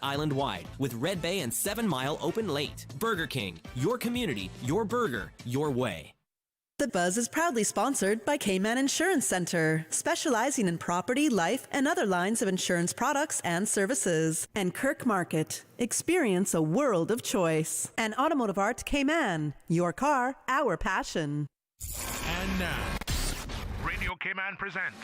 island-wide with Red Bay and 7 Mile open late. Burger King, your community, your burger, your way. The Buzz is proudly sponsored by Cayman Insurance Center, specializing in property, life, and other lines of insurance products and services. And Kirk Market, experience a world of choice. And Automotive Art Cayman, your car, our passion. And now, Radio Cayman presents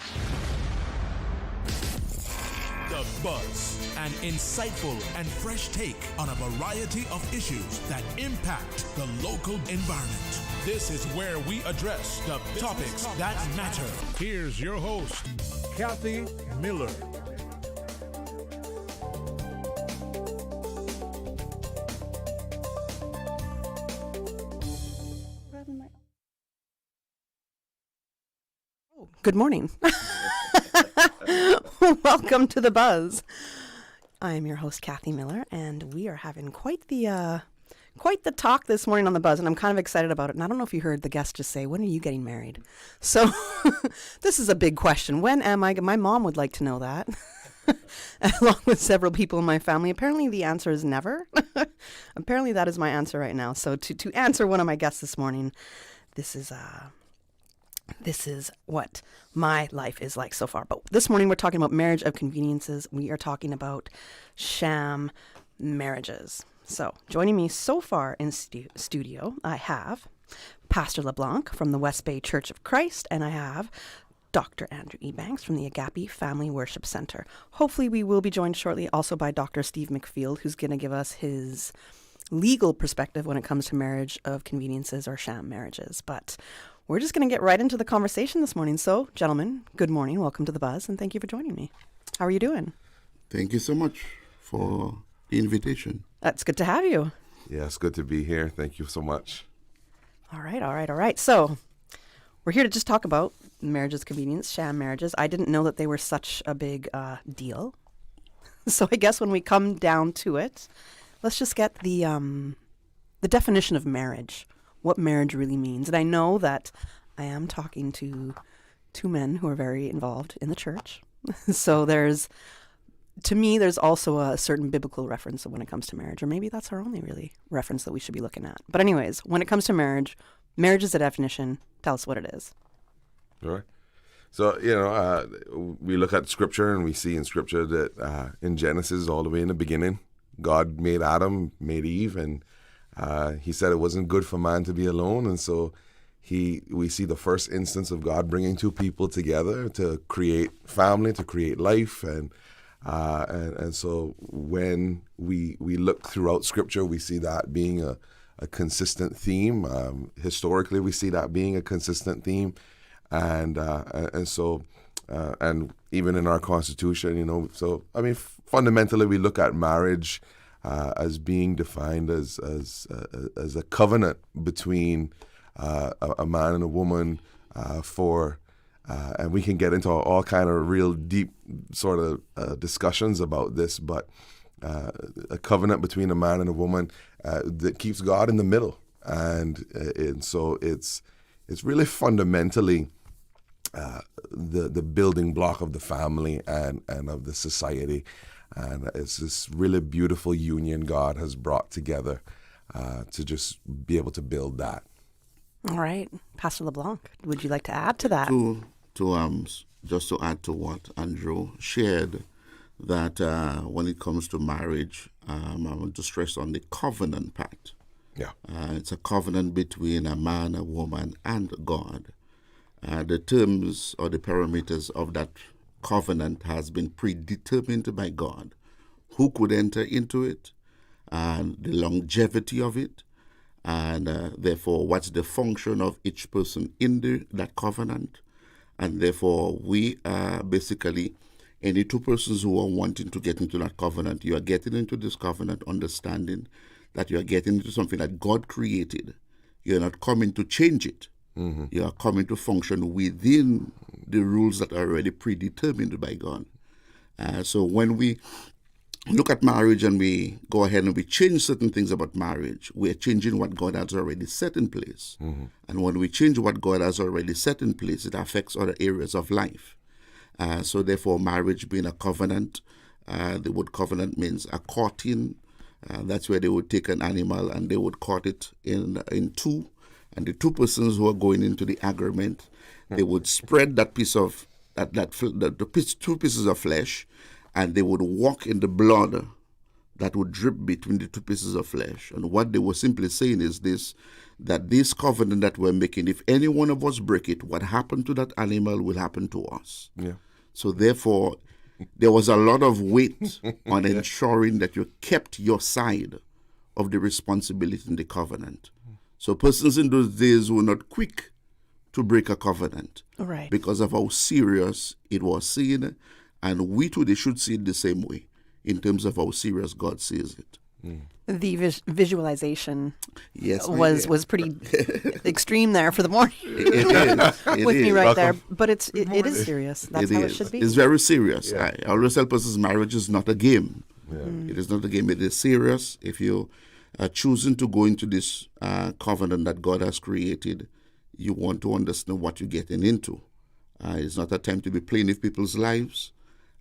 The Buzz, an insightful and fresh take on a variety of issues that impact the local environment. This is where we address the topics that matter. Here's your host, Kathy Miller. Good morning. Welcome to The Buzz. I'm your host, Kathy Miller, and we are having quite the talk this morning on The Buzz, and I'm kind of excited about it. And I don't know if you heard the guest just say, when are you getting married? So this is a big question. When am I? My mom would like to know that, along with several people in my family. Apparently the answer is never. Apparently that is my answer right now. So to answer one of my guests this morning, this is what my life is like so far. But this morning we're talking about marriage of conveniences. We are talking about sham marriages. So joining me so far in studio, I have Pastor LeBlanc from the West Bay Church of Christ, and I have Dr. Andrew Ebanks from the Agape Family Worship Center. Hopefully we will be joined shortly also by Dr. Steve McField, who's going to give us his legal perspective when it comes to marriage of conveniences or sham marriages. But we're just going to get right into the conversation this morning. So, gentlemen, good morning. Welcome to The Buzz, and thank you for joining me. How are you doing? Thank you so much for the invitation. That's good to have you. Yeah, it's good to be here. Thank you so much. All right. So, we're here to just talk about marriages, convenience, sham marriages. I didn't know that they were such a big deal. So, I guess when we come down to it, let's just get the definition of marriage. What marriage really means. And I know that I am talking to two men who are very involved in the church. So to me, there's also a certain biblical reference when it comes to marriage, or maybe that's our only really reference that we should be looking at. But anyways, when it comes to marriage is a definition. Tell us what it is. Sure. So, we look at Scripture and we see in Scripture that in Genesis, all the way in the beginning, God made Adam, made Eve, and he said it wasn't good for man to be alone, and so we see the first instance of God bringing two people together to create family, to create life, and so when we look throughout Scripture, we see that being a consistent theme. Historically, we see that being a consistent theme, and even in our Constitution, So I mean, fundamentally, we look at marriage as being defined as a covenant between a man and a woman and we can get into all kind of real deep sort of discussions about this, but a covenant between a man and a woman that keeps God in the middle, and so it's really fundamentally the building block of the family and of the society. And it's this really beautiful union God has brought together to just be able to build that. All right. Pastor LeBlanc, would you like to add to that? Just to add to what Andrew shared, that when it comes to marriage, I want to stress on the covenant part. Yeah. It's a covenant between a man, a woman, and God. The terms or the parameters of that covenant has been predetermined by God. Who could enter into it, and the longevity of it, and therefore what's the function of each person in that covenant. And therefore we are basically any two persons who are wanting to get into that covenant. You are getting into this covenant understanding that you are getting into something that God created. You're not coming to change it. Mm-hmm. You are coming to function within the rules that are already predetermined by God. So when we look at marriage and we go ahead and we change certain things about marriage, we're changing what God has already set in place. Mm-hmm. And when we change what God has already set in place, it affects other areas of life. So therefore, marriage being a covenant, The word covenant means a courting. That's where they would take an animal and they would cut it in two. And the two persons who are going into the agreement, they would spread that piece of two pieces of flesh, and they would walk in the blood that would drip between the two pieces of flesh. And what they were simply saying is this, that this covenant that we're making, if any one of us break it, what happened to that animal will happen to us. Yeah. So therefore, there was a lot of weight on ensuring that you kept your side of the responsibility in the covenant. So persons in those days were not quick to break a covenant, Right. because of how serious it was seen. And we too, they should see it the same way in terms of how serious God sees it. The visualization Yes, was pretty extreme there for the morning. It is. It with me is. right Welcome. there. But it is serious. That's how it should be. It's very serious. Yeah. I always tell persons marriage is not a game. It is not a game. It is serious. If you are choosing to go into this covenant that God has created, you want to understand what you're getting into. It's not a time to be playing with people's lives.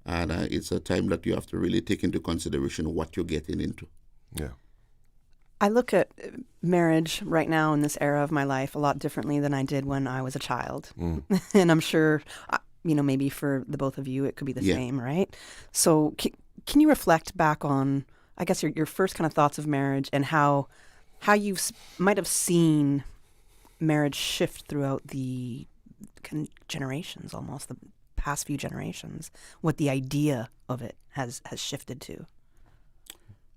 And it's a time that you have to really take into consideration what you're getting into. Yeah. I look at marriage right now in this era of my life a lot differently than I did when I was a child. And I'm sure, maybe for the both of you, it could be the same, right? So can you reflect back on, I guess, your first kind of thoughts of marriage and how you might have seen marriage shift throughout the generations, almost the past few generations, what the idea of it has shifted to?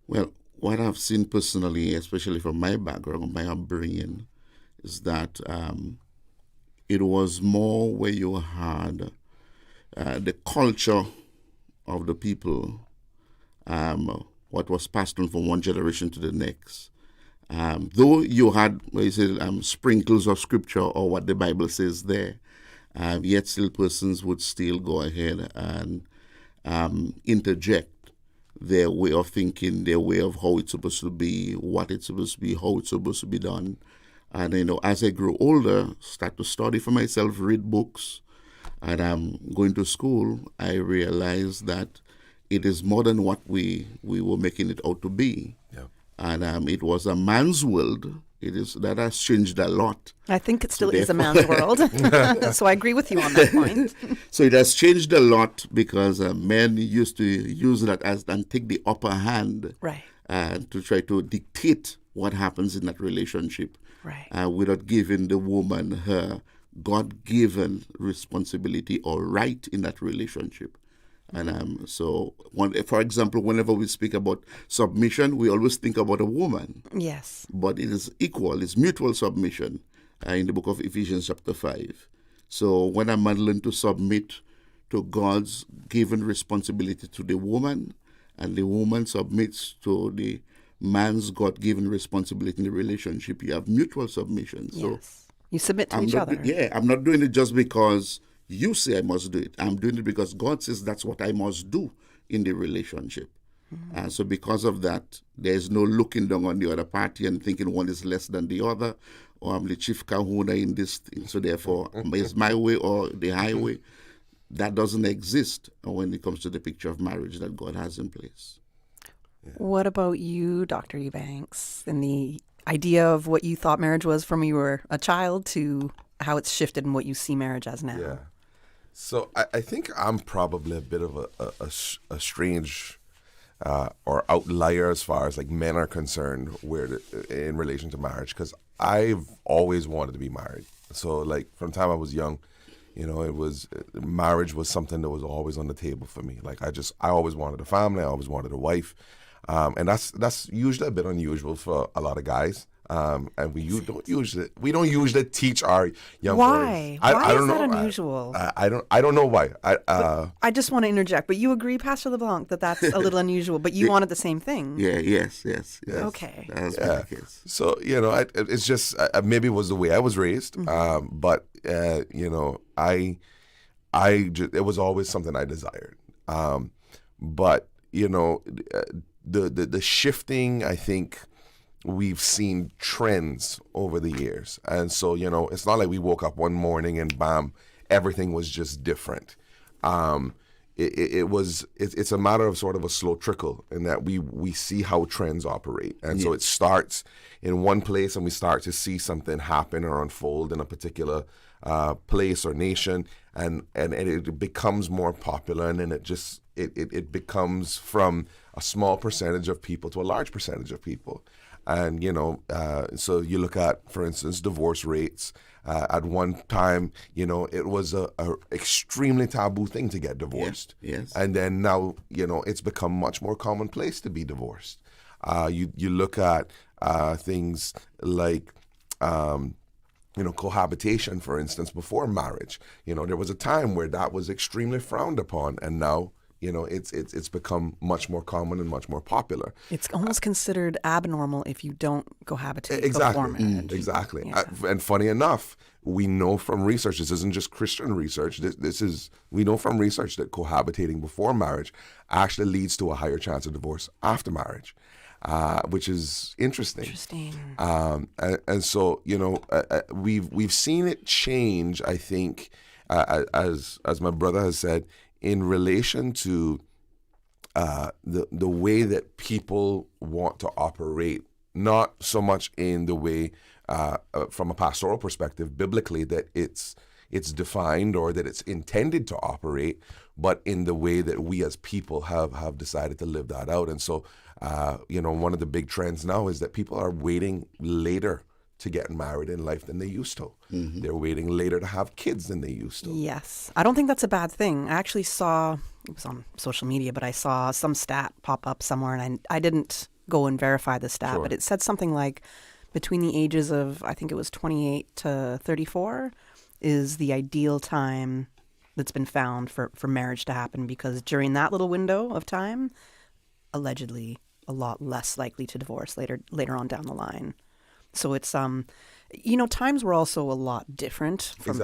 Well, what I've seen personally, especially from my background, my upbringing, is that it was more where you had the culture of the people, what was passed on from one generation to the next. Though you had sprinkles of scripture or what the Bible says there, yet still persons would still go ahead and interject their way of thinking, their way of how it's supposed to be, what it's supposed to be, how it's supposed to be done. And, as I grew older, start to study for myself, read books, and I'm going to school, I realized that it is more than what we were making it out to be. Yeah. And it was a man's world. That has changed a lot. I think it still is a man's world. So I agree with you on that point. So it has changed a lot because men used to use that and take the upper hand, Right. To try to dictate what happens in that relationship, Right. Without giving the woman her God-given responsibility or right in that relationship. And for example, whenever we speak about submission, we always think about a woman. Yes. But it is equal, it's mutual submission in the book of Ephesians chapter 5. So when a man learns to submit to God's given responsibility to the woman, and the woman submits to the man's God-given responsibility in the relationship, you have mutual submission. Yes. So you submit to each other. I'm not doing it just because you say I must do it. I'm doing it because God says that's what I must do in the relationship. And so because of that, there's no looking down on the other party and thinking one is less than the other, or I'm the chief kahuna in this thing, so therefore it's my way or the highway. That doesn't exist when it comes to the picture of marriage that God has in place. Yeah. What about you, Dr. Ebanks, and the idea of what you thought marriage was from when you were a child to how it's shifted and what you see marriage as now? Yeah. So I think I'm probably a bit of a strange or outlier as far as like men are concerned in relation to marriage, because I've always wanted to be married. So like from the time I was young, marriage was something that was always on the table for me. Like I always wanted a family, I always wanted a wife, and that's usually a bit unusual for a lot of guys. And we don't usually teach our young boys. Why don't is that know. unusual? I don't know why. I just want to interject. But you agree, Pastor LeBlanc, that's a little unusual. But you wanted the same thing. Yeah. Yes. Okay. That's the case. So it's just maybe it was the way I was raised. But it was always something I desired. But the shifting, I think, we've seen trends over the years. And so, it's not like we woke up one morning and bam, everything was just different. it's a matter of sort of a slow trickle in that we see how trends operate, and so it starts in one place and we start to see something happen or unfold in a particular place or nation, and it becomes more popular, and then it becomes from a small percentage of people to a large percentage of people. And, so you look at, for instance, divorce rates. At one time, it was a extremely taboo thing to get divorced. Yes. And then now, it's become much more commonplace to be divorced. You look at things like, cohabitation, for instance, before marriage. There was a time where that was extremely frowned upon, and now, it's become much more common and much more popular. It's almost considered abnormal if you don't cohabitate Exactly. before marriage. Exactly. Yeah. And funny enough, we know from research, this isn't just Christian research, we know from research that cohabitating before marriage actually leads to a higher chance of divorce after marriage, which is interesting. And so, we've seen it change, I think, as my brother has said, in relation to the way that people want to operate, not so much in the way, from a pastoral perspective, biblically, that it's defined or that it's intended to operate, but in the way that we as people have decided to live that out. And so, one of the big trends now is that people are waiting later to get married in life than they used to. Mm-hmm. They're waiting later to have kids than they used to. Yes. I don't think that's a bad thing. I actually saw, it was on social media, but I saw some stat pop up somewhere, and I didn't go and verify the stat, but it said something like between the ages of, I think it was 28 to 34 is the ideal time that's been found for marriage to happen, because during that little window of time, allegedly a lot less likely to divorce later on down the line. So it's, times were also a lot different from,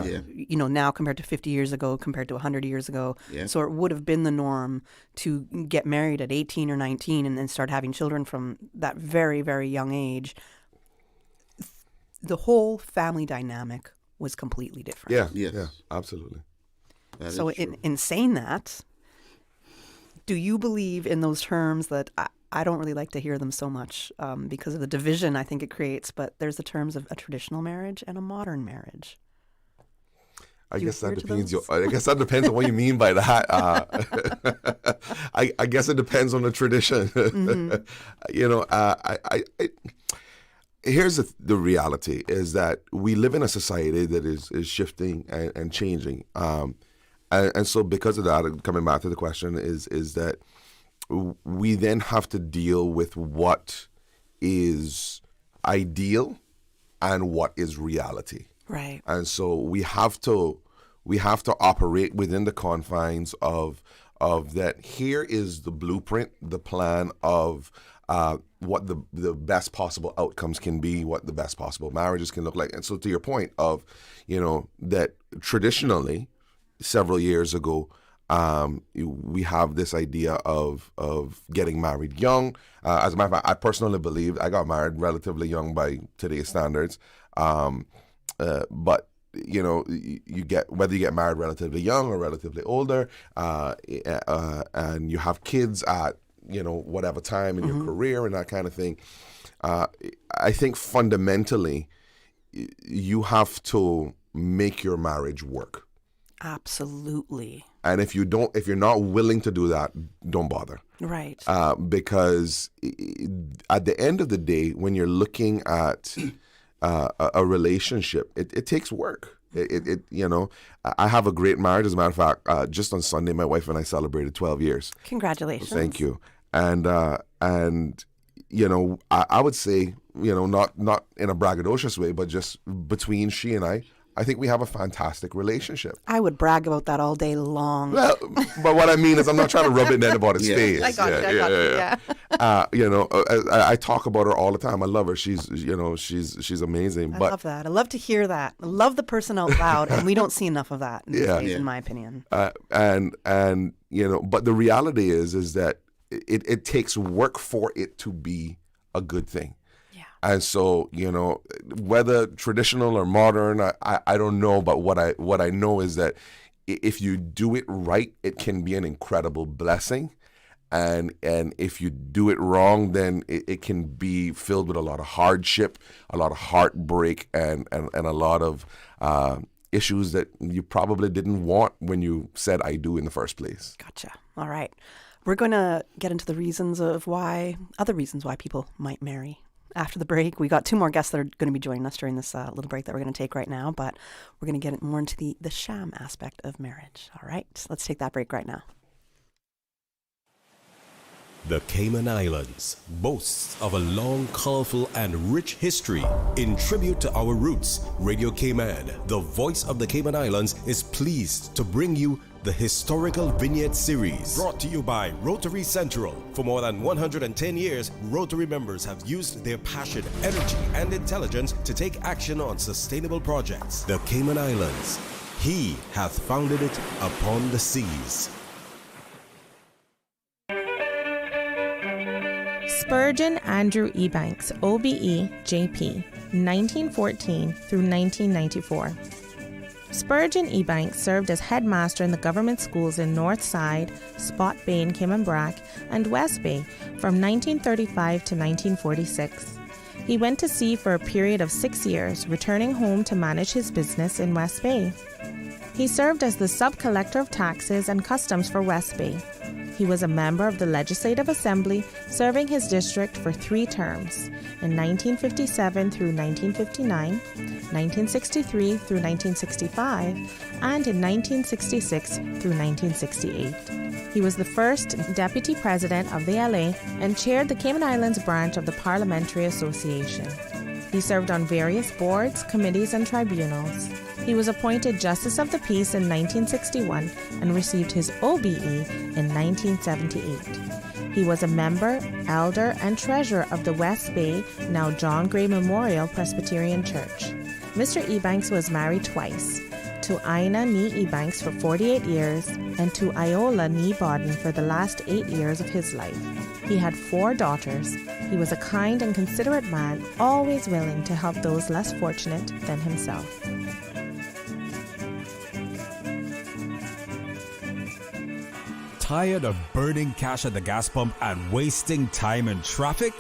now compared to 50 years ago, compared to 100 years ago. Yeah. So it would have been the norm to get married at 18 or 19 and then start having children from that very, very young age. The whole family dynamic was completely different. Yeah, absolutely. So in saying that, do you believe in those terms that I don't really like to hear them so much because of the division I think it creates, but there's the terms of a traditional marriage and a modern marriage. I guess that depends on what you mean by that. I guess it depends on the tradition. Mm-hmm. Here's the reality is that we live in a society that is shifting and changing. And so because of that, coming back to the question is that we then have to deal with what is ideal and what is reality. Right. And so we have to operate within the confines of that. Here is the blueprint, the plan of what the best possible outcomes can be, what the best possible marriages can look like. And so to your point of, that traditionally, several years ago, we have this idea of getting married young. As a matter of fact, I personally believe I got married relatively young by today's standards. But you get, whether you get married relatively young or relatively older, and you have kids at whatever time in your career and that kind of thing. I think fundamentally, you have to make your marriage work. Absolutely. And if you're not willing to do that, don't bother. Right. Because at the end of the day, when you're looking at a relationship, it takes work. I have a great marriage. As a matter of fact, just on Sunday, my wife and I celebrated 12 years. Congratulations. Thank you. And I would say, not in a braggadocious way, but just between she and I think we have a fantastic relationship. I would brag about that all day long. Well, but what I mean is I'm not trying to rub it in anybody's face. I got you. I talk about her all the time. I love her. She's amazing. I love that. I love to hear that. I love the person out loud, and we don't see enough of that these days, in my opinion. And but the reality is that it takes work for it to be a good thing. And so, whether traditional or modern, I don't know. But what I know is that if you do it right, it can be an incredible blessing. And if you do it wrong, then it can be filled with a lot of hardship, a lot of heartbreak, and a lot of issues that you probably didn't want when you said I do in the first place. Gotcha. All right. We're going to get into the other reasons why people might marry. After the break, we got 2 more guests that are going to be joining us during this little break that we're going to take right now, but we're going to get more into the sham aspect of marriage. All right. Let's take that break right now. The Cayman Islands boasts of a long, colorful, and rich history. In tribute to our roots, Radio Cayman, the voice of the Cayman Islands, is pleased to bring you the Historical Vignette Series, brought to you by Rotary Central. For more than 110 years, Rotary members have used their passion, energy, and intelligence to take action on sustainable projects. The Cayman Islands, He hath founded it upon the seas. Spurgeon Andrew Ebanks, OBE, JP, 1914 through 1994. Spurgeon Ebanks served as headmaster in the government schools in North Side, Spot Bay in Cayman Brac, and West Bay from 1935 to 1946. He went to sea for a period of 6 years, returning home to manage his business in West Bay. He served as the sub-collector of taxes and customs for West Bay. He was a member of the Legislative Assembly, serving his district for 3 terms, in 1957 through 1959, 1963 through 1965, and in 1966 through 1968. He was the first Deputy President of the LA and chaired the Cayman Islands branch of the Parliamentary Association. He served on various boards, committees, and tribunals. He was appointed Justice of the Peace in 1961 and received his OBE in 1978. He was a member, elder, and treasurer of the West Bay, now John Gray Memorial Presbyterian Church. Mr. Ebanks was married twice, to Ina Nee Ebanks for 48 years and to Iola Nee Bodden for the last 8 years of his life. He had 4 daughters. He was a kind and considerate man, always willing to help those less fortunate than himself. Tired of burning cash at the gas pump and wasting time in traffic?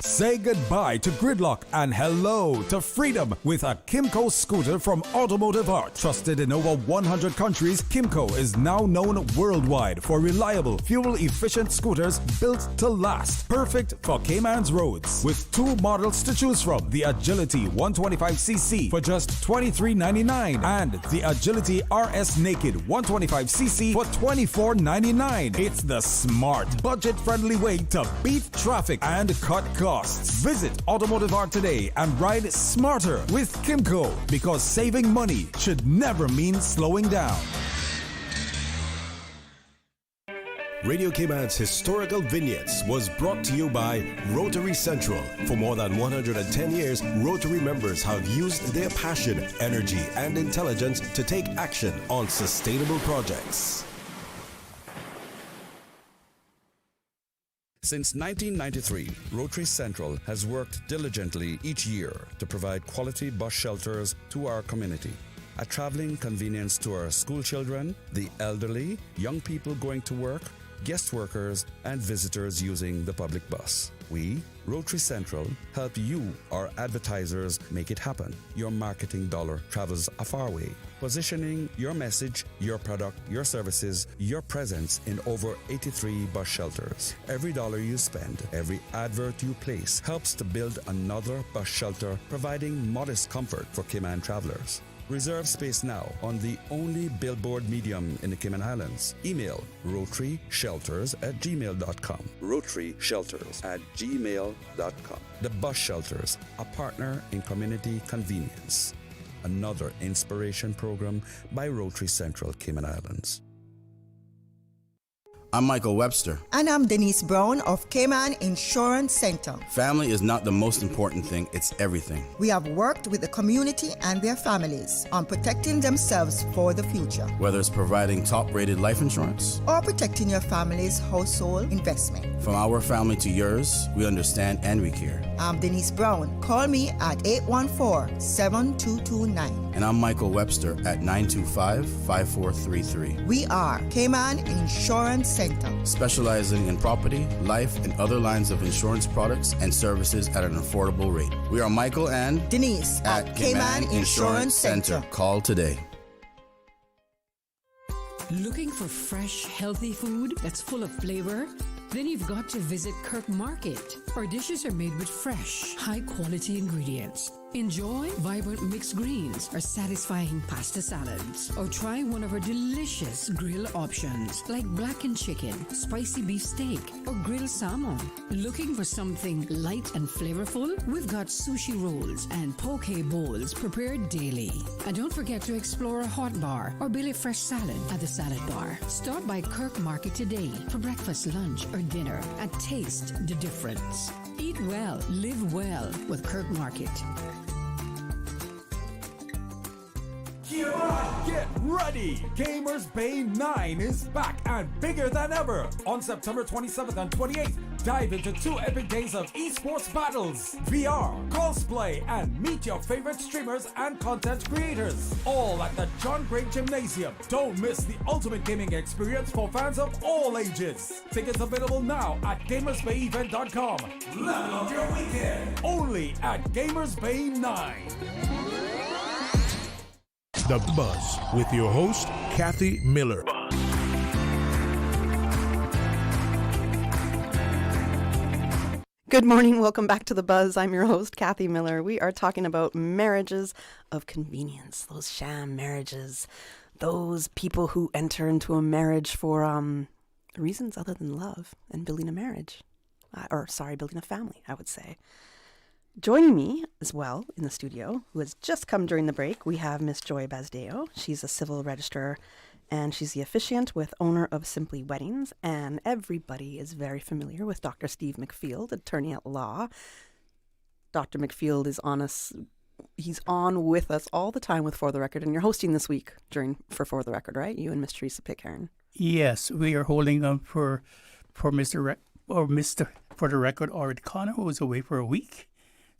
Say goodbye to gridlock and hello to freedom with a Kimco scooter from Automotive Art. Trusted in over 100 countries, Kimco is now known worldwide for reliable, fuel-efficient scooters built to last. Perfect for Cayman's roads. With 2 models to choose from, the Agility 125cc for just $23.99 and the Agility RS Naked 125cc for $24.99. It's the smart, budget-friendly way to beat traffic and cut costs. Visit Automotive Art today and ride smarter with Kimco, because saving money should never mean slowing down. Radio Cayman's Historical Vignettes was brought to you by Rotary Central. For more than 110 years, Rotary members have used their passion, energy, and intelligence to take action on sustainable projects. Since 1993, Rotary Central has worked diligently each year to provide quality bus shelters to our community. A traveling convenience to our school children, the elderly, young people going to work, guest workers, and visitors using the public bus. We, Rotary Central, help you, our advertisers, make it happen. Your marketing dollar travels a far way, positioning your message, your product, your services, your presence in over 83 bus shelters. Every dollar you spend, every advert you place helps to build another bus shelter, providing modest comfort for Cayman travelers. Reserve space now on the only billboard medium in the Cayman Islands. Email rotaryshelters@gmail.com. rotaryshelters@gmail.com. The Bus Shelters, a partner in community convenience. Another inspiration program by Rotary Central Cayman Islands. I'm Michael Webster. And I'm Denise Brown of Cayman Insurance Center. Family is not the most important thing, it's everything. We have worked with the community and their families on protecting themselves for the future. Whether it's providing top-rated life insurance or protecting your family's household investment. From our family to yours, we understand and we care. I'm Denise Brown. Call me at 814-7229. And I'm Michael Webster at 925-5433. We are Cayman Insurance Center, Specializing in property, life, and other lines of insurance products and services at an affordable rate. We are Michael and Denise at Cayman Insurance Center. Call today. Looking for fresh, healthy food that's full of flavor? Then you've got to visit Kirk Market. Our dishes are made with fresh, high-quality ingredients. Enjoy vibrant mixed greens or satisfying pasta salads. Or try one of our delicious grill options like blackened chicken, spicy beef steak, or grilled salmon. Looking for something light and flavorful? We've got sushi rolls and poke bowls prepared daily. And don't forget to explore a hot bar or Billy Fresh salad at the salad bar. Stop by Kirk Market today for breakfast, lunch, or dinner and taste the difference. Eat well, live well with Kirk Market. Get ready! Gamers Bay 9 is back and bigger than ever. On September 27th and 28th, dive into 2 epic days of esports battles, VR, cosplay, and meet your favorite streamers and content creators. All at the John Gray Gymnasium. Don't miss the ultimate gaming experience for fans of all ages. Tickets available now at gamersbayevent.com. Level up your weekend. Only at Gamers Bay 9. The Buzz with your host, Kathy Miller. Good morning. Welcome back to The Buzz. I'm your host, Kathy Miller. We are talking about marriages of convenience, those sham marriages, those people who enter into a marriage for reasons other than love and building a marriage. Building a family, I would say. Joining me as well in the studio, who has just come during the break, we have Miss Joy Basdeo. She's a civil registrar, and she's the officiant with owner of Simply Weddings. And everybody is very familiar with Dr. Steve McField, attorney at law. Dr. McField is on us. He's on with us all the time with For the Record, and you're hosting this week for the Record, right? You and Miss Teresa Pitcairn. Yes, we are holding them for Mr. For the Record, Orid Connor, who is away for a week.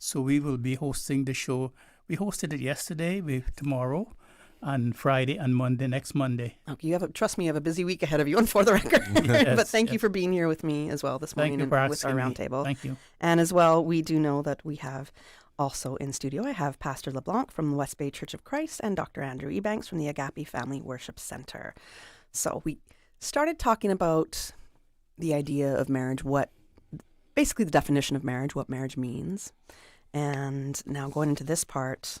So we will be hosting the show. We hosted it yesterday, tomorrow, and Friday and Monday, next Monday. Okay, trust me, you have a busy week ahead of you on For the Record. Yes, but thank you for being here with me as well this morning with our roundtable. Thank you. And as well, we do know that we have also in studio, I have Pastor LeBlanc from the West Bay Church of Christ and Dr. Andrew Ebanks from the Agape Family Worship Center. So we started talking about the idea of marriage, basically the definition of marriage, what marriage means. And now going into this part,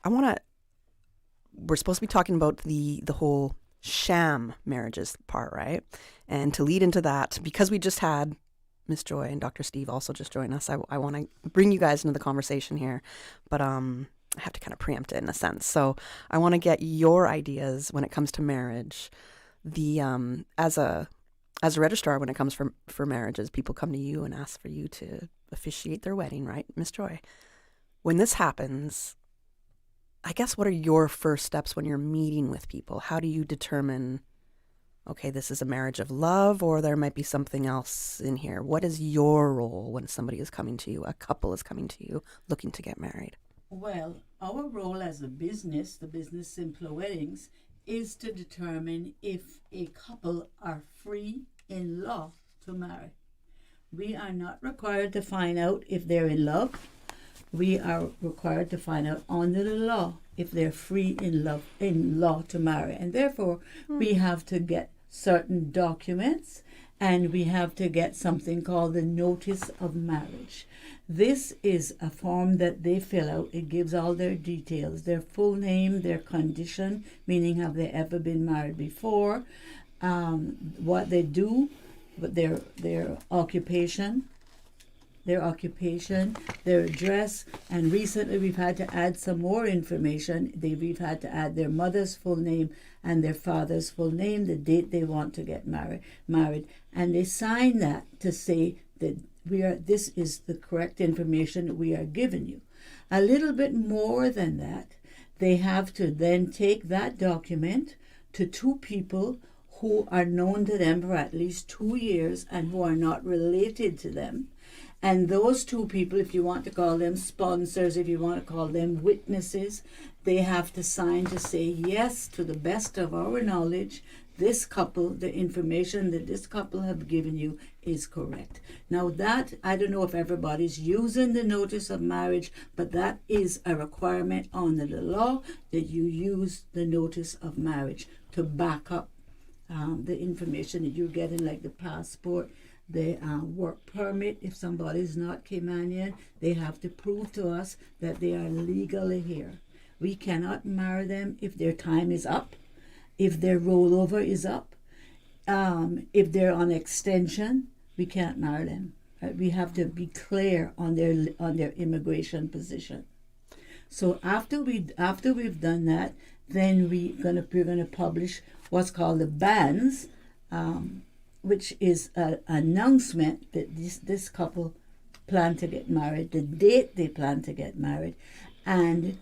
we're supposed to be talking about the whole sham marriages part, right? And to lead into that, because we just had Miss Joy and Dr. Steve also just join us, I want to bring you guys into the conversation here, but I have to kind of preempt it in a sense. So I want to get your ideas when it comes to marriage. As a registrar, when it comes for marriages, people come to you and ask for you to officiate their wedding, right, Miss Joy? When this happens, I guess what are your first steps when you're meeting with people? How do you determine, okay, this is a marriage of love, or there might be something else in here? What is your role when somebody is coming to you, a couple is coming to you, looking to get married? Well, our role as a business, the business Simply Weddings, is to determine if a couple are free in law to marry. We are not required to find out if they're in love. We are required to find out under the law if they're free in law to marry. And therefore, we have to get certain documents, and we have to get something called the Notice of Marriage. This is a form that they fill out. It gives all their details, their full name, their condition, meaning have they ever been married before, what they do, but their occupation, their address, and recently we've had to add some more information. We've had to add their mother's full name and their father's full name, the date they want to get married, and they sign that to say that this is the correct information we are giving you. A little bit more than that, they have to then take that document to 2 people who are known to them for at least 2 years and who are not related to them. And those two people, if you want to call them sponsors, if you want to call them witnesses, they have to sign to say, yes, to the best of our knowledge, this couple, the information that this couple have given you is correct. Now that, I don't know if everybody's using the notice of marriage, but that is a requirement under the law that you use the notice of marriage to back up the information that you're getting, like the passport, the work permit. If somebody is not Caymanian, they have to prove to us that they are legally here. We cannot marry them if their time is up, if their rollover is up, if they're on extension. We can't marry them. Right? We have to be clear on their immigration position. So after we've done that, then we're gonna publish what's called the banns, which is an announcement that this couple plan to get married, the date they plan to get married, and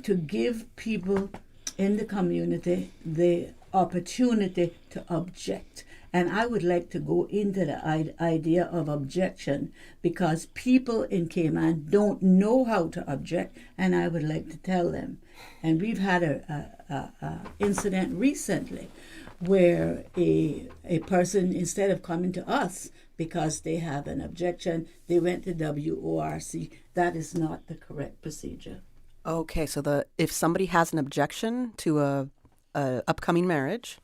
to give people in the community the opportunity to object. And I would like to go into the idea of objection, because people in Cayman don't know how to object, and I would like to tell them. And we've had a incident recently where a person, instead of coming to us because they have an objection, they went to WORC. That is not the correct procedure. Okay, so if somebody has an objection to a upcoming marriage,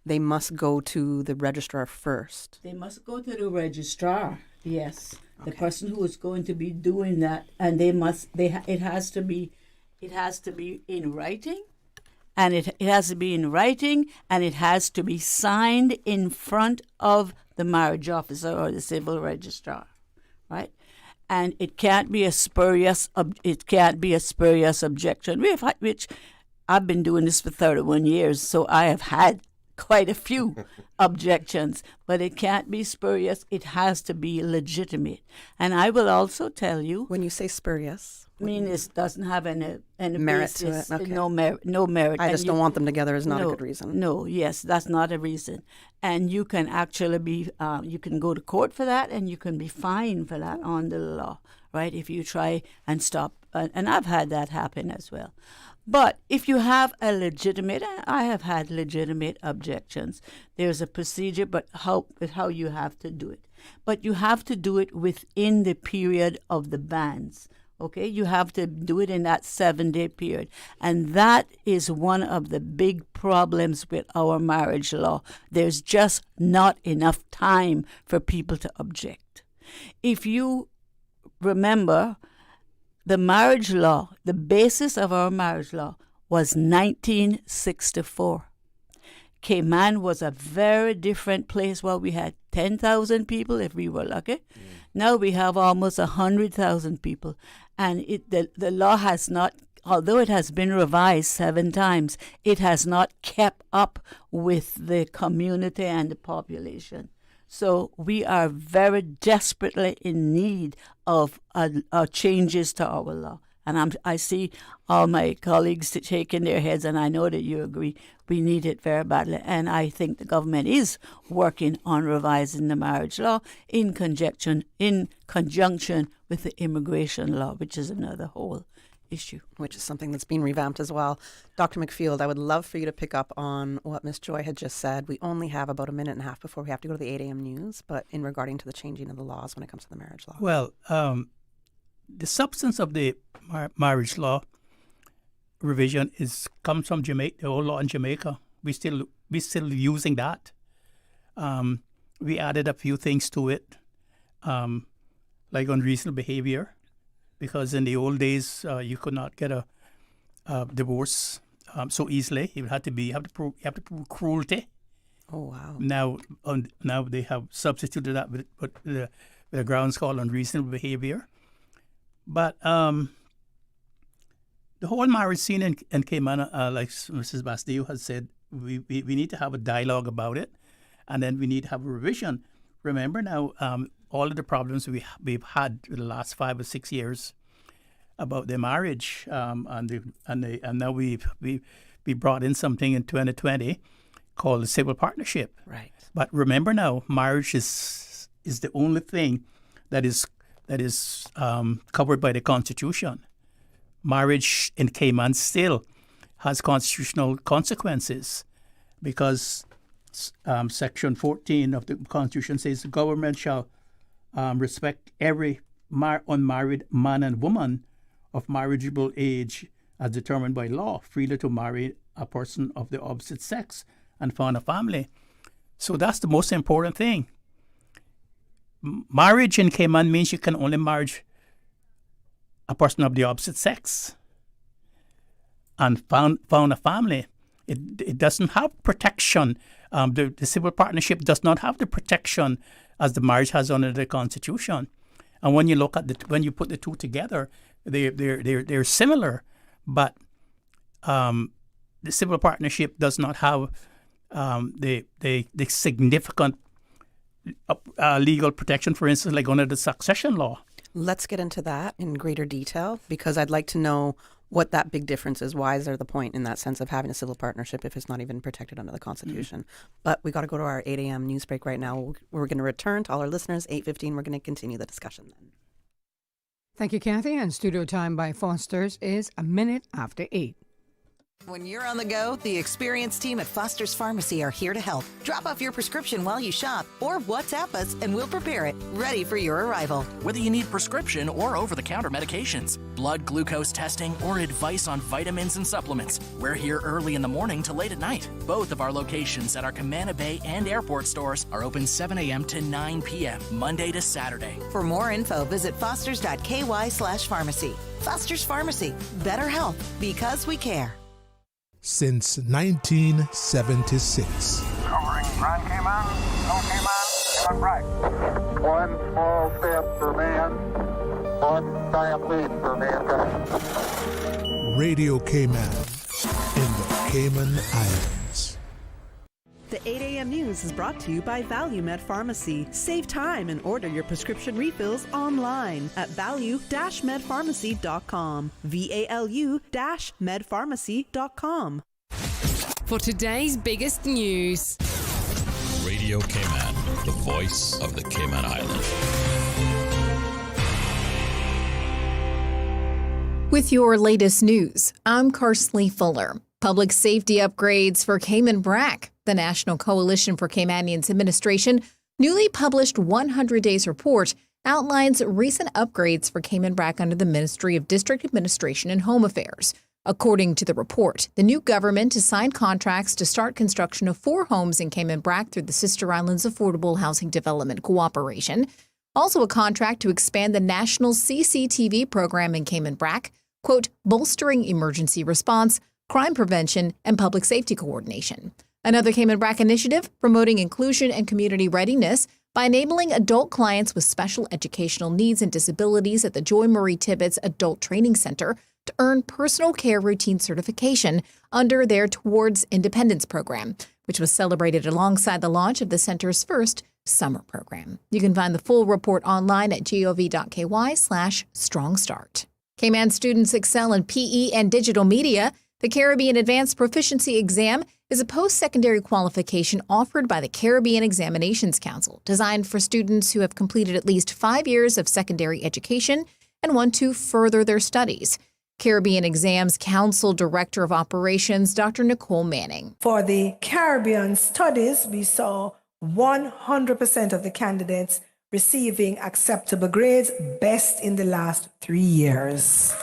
they must go to the registrar first. They must go to the registrar. Yes, okay. The person who is going to be doing that, and it has to be in writing, and it has to be in writing, and it has to be signed in front of the marriage officer or the civil registrar, right? And it can't be a spurious objection. Which I've been doing this for 31 years, so I have had quite a few objections, but it can't be spurious. It has to be legitimate. And I will also tell you, when you say spurious, I mean it doesn't have any merit basis, to it. Okay. No merit. I just don't want them together is not a good reason. No, yes, that's not a reason. And you can actually be, you can go to court for that, and you can be fined for that under the law, right? If you try and stop, and I've had that happen as well. But if you have a legitimate, and I have had legitimate objections, there's a procedure, but how you have to do it. But you have to do it within the period of the bans. Okay, you have to do it in that 7-day period. And that is one of the big problems with our marriage law. There's just not enough time for people to object. If you remember, the marriage law, the basis of our marriage law was 1964. Cayman was a very different place. Well, we had 10,000 people if we were lucky. Now we have almost 100,000 people. And the law has not, although it has been revised 7 times, it has not kept up with the community and the population. So we are very desperately in need of changes to our law. And I see all my colleagues shaking their heads, and I know that you agree. We need it very badly. And I think the government is working on revising the marriage law in conjunction with the immigration law, which is another whole issue. Which is something that's being revamped as well. Dr. McField, I would love for you to pick up on what Ms. Joy had just said. We only have about a minute and a half before we have to go to the 8 a.m. news, but in regarding to the changing of the laws when it comes to the marriage law. Well, the substance of the marriage law revision comes from Jamaica, the old law in Jamaica. We're still using that. We added a few things to it, like unreasonable behavior, because in the old days you could not get a divorce so easily. You have to prove cruelty. Oh wow! Now they have substituted that with the grounds called unreasonable behavior. But the whole marriage scene in Cayman, like Mrs. Basdeo has said, we need to have a dialogue about it, and then we need to have a revision. Remember now, all of the problems we've had in the last 5 or 6 years about their marriage, and now we brought in something in 2020 called the civil partnership. Right. But remember now, marriage is the only thing that is covered by the Constitution. Marriage in Cayman still has constitutional consequences because Section 14 of the Constitution says the government shall respect every unmarried man and woman of marriageable age as determined by law, freely to marry a person of the opposite sex and found a family. So that's the most important thing. Marriage in Cayman means you can only marry a person of the opposite sex and found a family. It doesn't have protection. The civil partnership does not have the protection as the marriage has under the Constitution. And when you look at when you put the two together, they're similar, but the civil partnership does not have the significant legal protection, for instance, like under the succession law. Let's get into that in greater detail because I'd like to know what that big difference is. Why is there the point in that sense of having a civil partnership if it's not even protected under the Constitution? But we got to go to our 8 a.m. news break right now. We're going to return to all our listeners, 8:15. We're going to continue the discussion then. Thank you, Kathy. And studio time by Foster's is a minute after 8. When you're on the go, the experienced team at Foster's Pharmacy are here to help. Drop off your prescription while you shop or WhatsApp us and we'll prepare it, ready for your arrival. Whether you need prescription or over-the-counter medications, blood glucose testing, or advice on vitamins and supplements, we're here early in the morning to late at night. Both of our locations at our Cayman Bay and airport stores are open 7 a.m. to 9 p.m., Monday to Saturday. For more info, visit fosters.ky/pharmacy. Foster's Pharmacy. Better health because we care. Since 1976. Covering Grand Cayman, Low Cayman, Cayman Bright. One small step for man, one giant leap for mankind. Radio Cayman in the Cayman Islands. The 8 a.m. news is brought to you by ValueMed Pharmacy. Save time and order your prescription refills online at value-medpharmacy.com. VALU-medpharmacy.com. For today's biggest news. Radio Cayman, the voice of the Cayman Islands. With your latest news, I'm Karsley Fuller. Public safety upgrades for Cayman BRAC. The National Coalition for Caymanians Administration newly published 100 Days report outlines recent upgrades for Cayman BRAC under the Ministry of District Administration and Home Affairs. According to the report, the new government has signed contracts to start construction of 4 homes in Cayman BRAC through the Sister Islands Affordable Housing Development Cooperation. Also a contract to expand the national CCTV program in Cayman BRAC, quote, bolstering emergency response, crime prevention, and public safety coordination. Another Cayman BRAC initiative promoting inclusion and community readiness by enabling adult clients with special educational needs and disabilities at the Joy Marie Tibbetts Adult Training Center to earn personal care routine certification under their Towards Independence program, which was celebrated alongside the launch of the center's first summer program. You can find the full report online at gov.ky/strongstart. Cayman students excel in PE and digital media. The Caribbean Advanced Proficiency Exam is a post-secondary qualification offered by the Caribbean Examinations Council, designed for students who have completed at least 5 years of secondary education and want to further their studies. Caribbean Exams Council Director of Operations, Dr. Nicole Manning. For the Caribbean studies, we saw 100% of the candidates receiving acceptable grades, best in the last 3 years.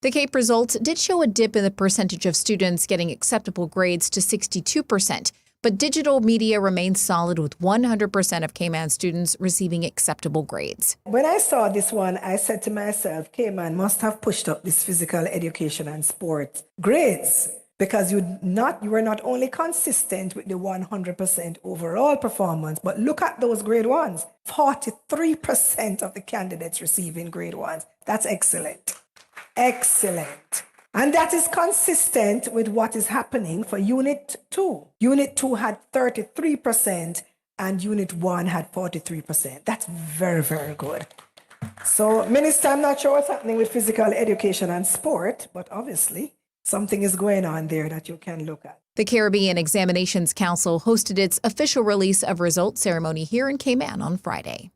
The CAPE results did show a dip in the percentage of students getting acceptable grades to 62%, but digital media remains solid with 100% of Cayman students receiving acceptable grades. When I saw this one, I said to myself, Cayman must have pushed up this physical education and sport grades because you were not only consistent with the 100% overall performance, but look at those grade ones. 43% of the candidates receiving grade ones. That's excellent. Excellent. And that is consistent with what is happening for Unit 2. Unit 2 had 33% and Unit 1 had 43%. That's very, very good. So, Minister, I'm not sure what's happening with physical education and sport, but obviously something is going on there that you can look at. The Caribbean Examinations Council hosted its official release of results ceremony here in Cayman on Friday.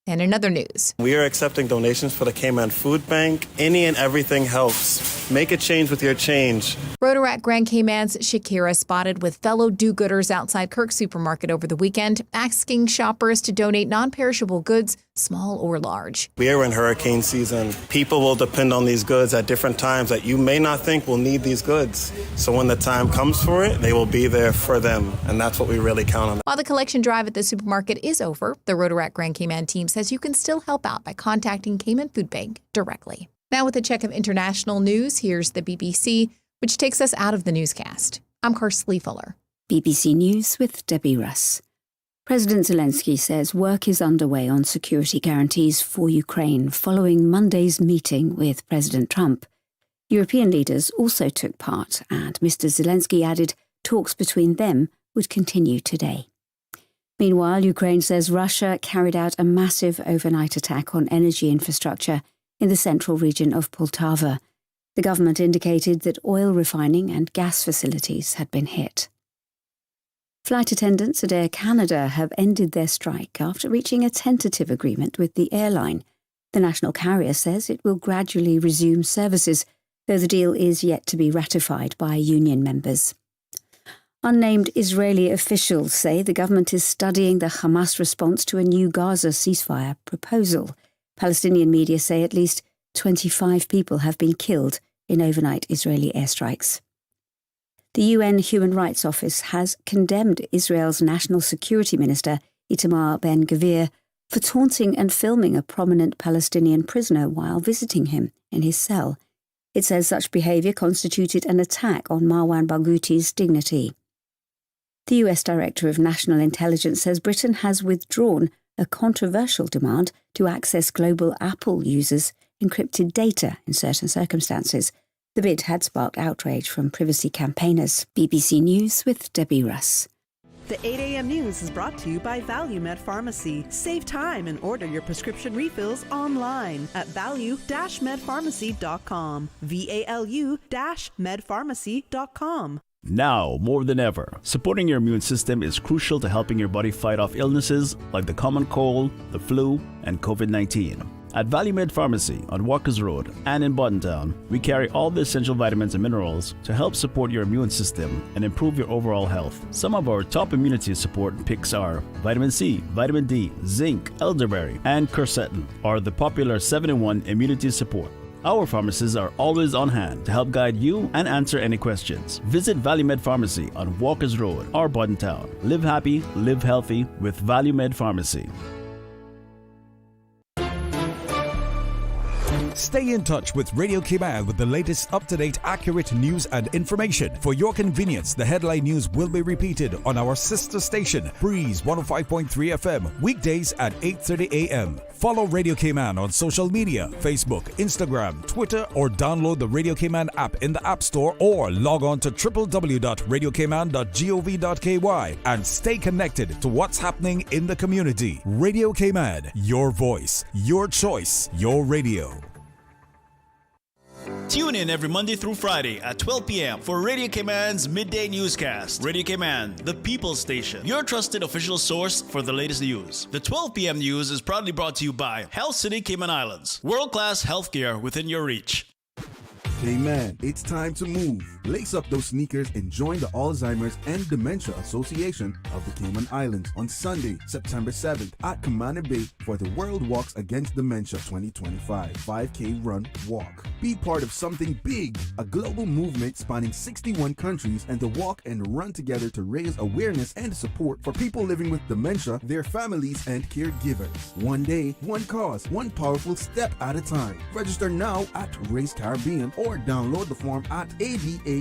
And in other news, we are accepting donations for the Cayman Food Bank. Any and everything helps. Make a change with your change. Rotaract Grand Cayman's Shakira spotted with fellow do-gooders outside Kirk Supermarket over the weekend, asking shoppers to donate non-perishable goods, small or large. We are in hurricane season. People will depend on these goods at different times that you may not think will need these goods. So when the time comes for it, they will be there for them. And that's what we really count on. While the collection drive at the supermarket is over, the Rotaract Grand Cayman team says you can still help out by contacting Cayman Food Bank directly. Now with a check of international news, here's the BBC, which takes us out of the newscast. I'm Karsley Fuller. BBC News with Debbie Russ. President Zelensky says work is underway on security guarantees for Ukraine following Monday's meeting with President Trump. European leaders also took part, and Mr. Zelensky added talks between them would continue today. Meanwhile, Ukraine says Russia carried out a massive overnight attack on energy infrastructure in the central region of Poltava. The government indicated that oil refining and gas facilities had been hit. Flight attendants at Air Canada have ended their strike after reaching a tentative agreement with the airline. The national carrier says it will gradually resume services, though the deal is yet to be ratified by union members. Unnamed Israeli officials say the government is studying the Hamas response to a new Gaza ceasefire proposal. Palestinian media say at least 25 people have been killed in overnight Israeli airstrikes. The UN Human Rights Office has condemned Israel's National Security Minister, Itamar Ben-Gvir, for taunting and filming a prominent Palestinian prisoner while visiting him in his cell. It says such behaviour constituted an attack on Marwan Barghouti's dignity. The US Director of National Intelligence says Britain has withdrawn a controversial demand to access global Apple users' encrypted data in certain circumstances. The bid had sparked outrage from privacy campaigners. BBC News with Debbie Russ. The 8 a.m. News is brought to you by ValueMed Pharmacy. Save time and order your prescription refills online at value-medpharmacy.com. VALU-medpharmacy.com. Now, more than ever, supporting your immune system is crucial to helping your body fight off illnesses like the common cold, the flu, and COVID-19. At ValueMed Pharmacy on Walkers Road and in Buttontown, we carry all the essential vitamins and minerals to help support your immune system and improve your overall health. Some of our top immunity support picks are vitamin C, vitamin D, zinc, elderberry, and quercetin are the popular 7-in-1 immunity support. Our pharmacists are always on hand to help guide you and answer any questions. Visit ValueMed Pharmacy on Walkers Road or Buttontown. Live happy, live healthy with ValueMed Pharmacy. Stay in touch with Radio Cayman with the latest up-to-date, accurate news and information. For your convenience, the headline news will be repeated on our sister station, Breeze 105.3 FM, weekdays at 8:30 a.m. Follow Radio Cayman on social media, Facebook, Instagram, Twitter, or download the Radio Cayman app in the App Store or log on to www.radiocayman.gov.ky and stay connected to what's happening in the community. Radio Cayman, your voice, your choice, your radio. Tune in every Monday through Friday at 12 p.m. for Radio Cayman's Midday Newscast. Radio Cayman, the People's Station, your trusted official source for the latest news. The 12 p.m. news is proudly brought to you by Health City Cayman Islands. World-class healthcare within your reach. Hey man, it's time to move. Lace up those sneakers and join the Alzheimer's and Dementia Association of the Cayman Islands on Sunday, September 7th at Cayman Bay for the World Walks Against Dementia 2025 5K Run Walk. Be part of something big, a global movement spanning 61 countries, and the walk and run together to raise awareness and support for people living with dementia, their families, and caregivers. One day, one cause, one powerful step at a time. Register now at Race Caribbean or download the form at adacayman.ky.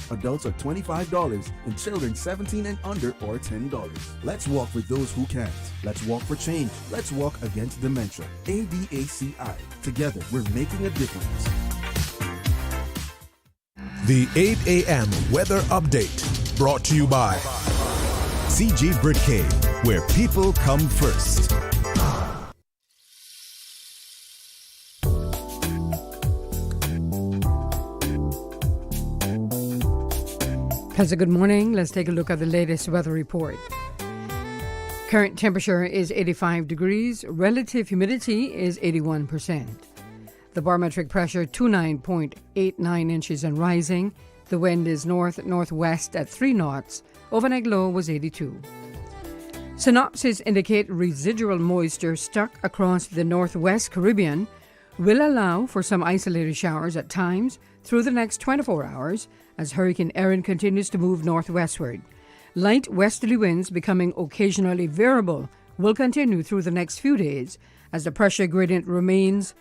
Adults are $25 and children 17 and under or $10. Let's walk for those who can't. Let's walk for change. Let's walk against dementia. ADACI. Together, we're making a difference. The 8 a.m. weather update brought to you by CG Britcay, where people come first. Has a good morning. Let's take a look at the latest weather report. Current temperature is 85 degrees. Relative humidity is 81%. The barometric pressure 29.89 inches and rising. The wind is north-northwest at 3 knots. Overnight low was 82. Synopsis indicate residual moisture stuck across the northwest Caribbean will allow for some isolated showers at times through the next 24 hours as Hurricane Erin continues to move northwestward. Light westerly winds becoming occasionally variable will continue through the next few days as the pressure gradient remains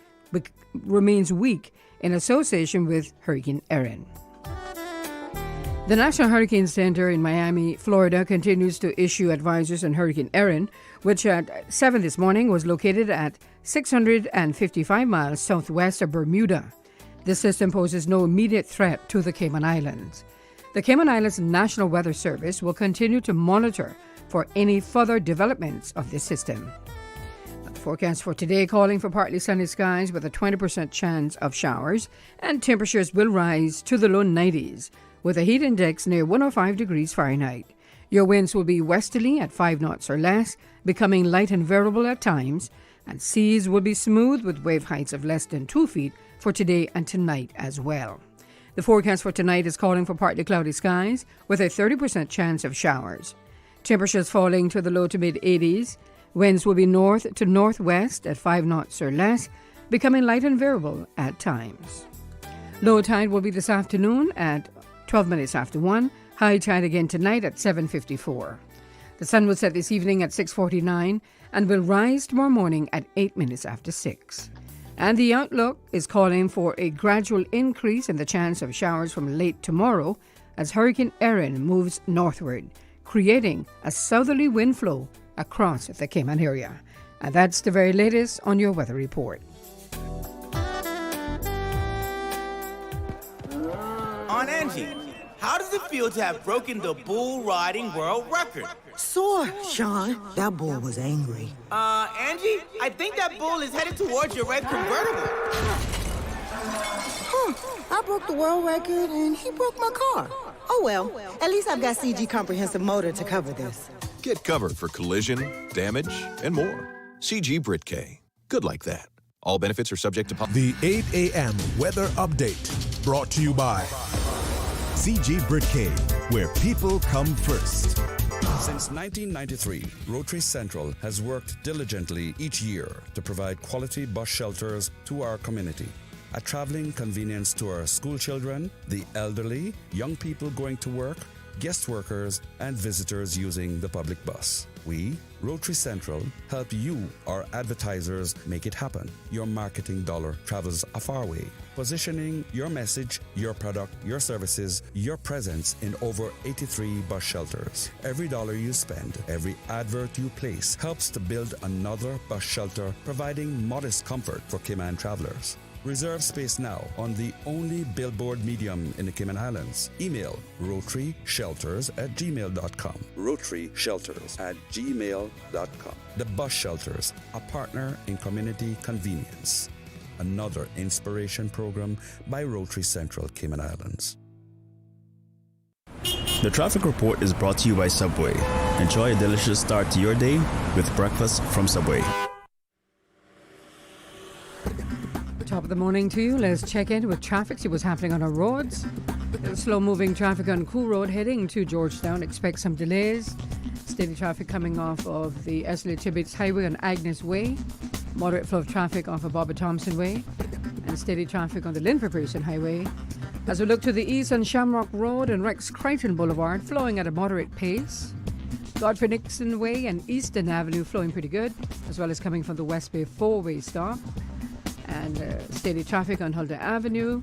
weak in association with Hurricane Erin. The National Hurricane Center in Miami, Florida continues to issue advisories on Hurricane Erin, which at 7 this morning was located at 655 miles southwest of Bermuda. This system poses no immediate threat to the Cayman Islands. The Cayman Islands National Weather Service will continue to monitor for any further developments of this system. The forecast for today calling for partly sunny skies with a 20% chance of showers, and temperatures will rise to the low 90s with a heat index near 105 degrees Fahrenheit. Your winds will be westerly at 5 knots or less, becoming light and variable at times, and seas will be smooth with wave heights of less than 2 feet for today and tonight as well. The forecast for tonight is calling for partly cloudy skies with a 30% chance of showers. Temperatures falling to the low to mid 80s. Winds will be north to northwest at 5 knots or less, becoming light and variable at times. Low tide will be this afternoon at 12 minutes after 1. High tide again tonight at 7:54. The sun will set this evening at 6:49 and will rise tomorrow morning at 8 minutes after 6. And the outlook is calling for a gradual increase in the chance of showers from late tomorrow as Hurricane Erin moves northward, creating a southerly wind flow across the Cayman area. And that's the very latest on your weather report. On Angie, how does it feel to have broken the bull riding world record? Sore, Sean. That bull was angry. Angie, I think that bull is headed towards your red convertible. I broke the world record and he broke my car. Oh well, at least I've got CG Comprehensive Motor to cover this. Get covered for collision, damage, and more. CG Brit K. Good like that. All benefits are subject to... The 8 a.m. weather update brought to you by CG Brit K, where people come first. Since 1993, Rotary Central has worked diligently each year to provide quality bus shelters to our community. A traveling convenience to our school children, the elderly, young people going to work, guest workers, and visitors using the public bus. We, Rotary Central, help you, our advertisers, make it happen. Your marketing dollar travels a far way. Positioning your message, your product, your services, your presence in over 83 bus shelters. Every dollar you spend, every advert you place helps to build another bus shelter, providing modest comfort for Cayman travelers. Reserve space now on the only billboard medium in the Cayman Islands. Email rotaryshelters@gmail.com. rotaryshelters@gmail.com. The Bus Shelters, a partner in community convenience. Another inspiration program by Rotary Central Cayman Islands. The traffic report is brought to you by Subway. Enjoy a delicious start to your day with breakfast from Subway. Top of the morning to you. Let's check in with traffic, see what's happening on our roads. Slow-moving traffic on Cool Road heading to Georgetown. Expect some delays. Steady traffic coming off of the Esley Tibbetts Highway on Agnes Way. Moderate flow of traffic off of Bobby Thompson Way. And steady traffic on the Linford Pearson Highway. As we look to the east on Shamrock Road and Rex Crichton Boulevard, flowing at a moderate pace. Godfrey Nixon Way and Eastern Avenue flowing pretty good, as well as coming from the West Bay four-way stop. And steady traffic on Huldah Avenue.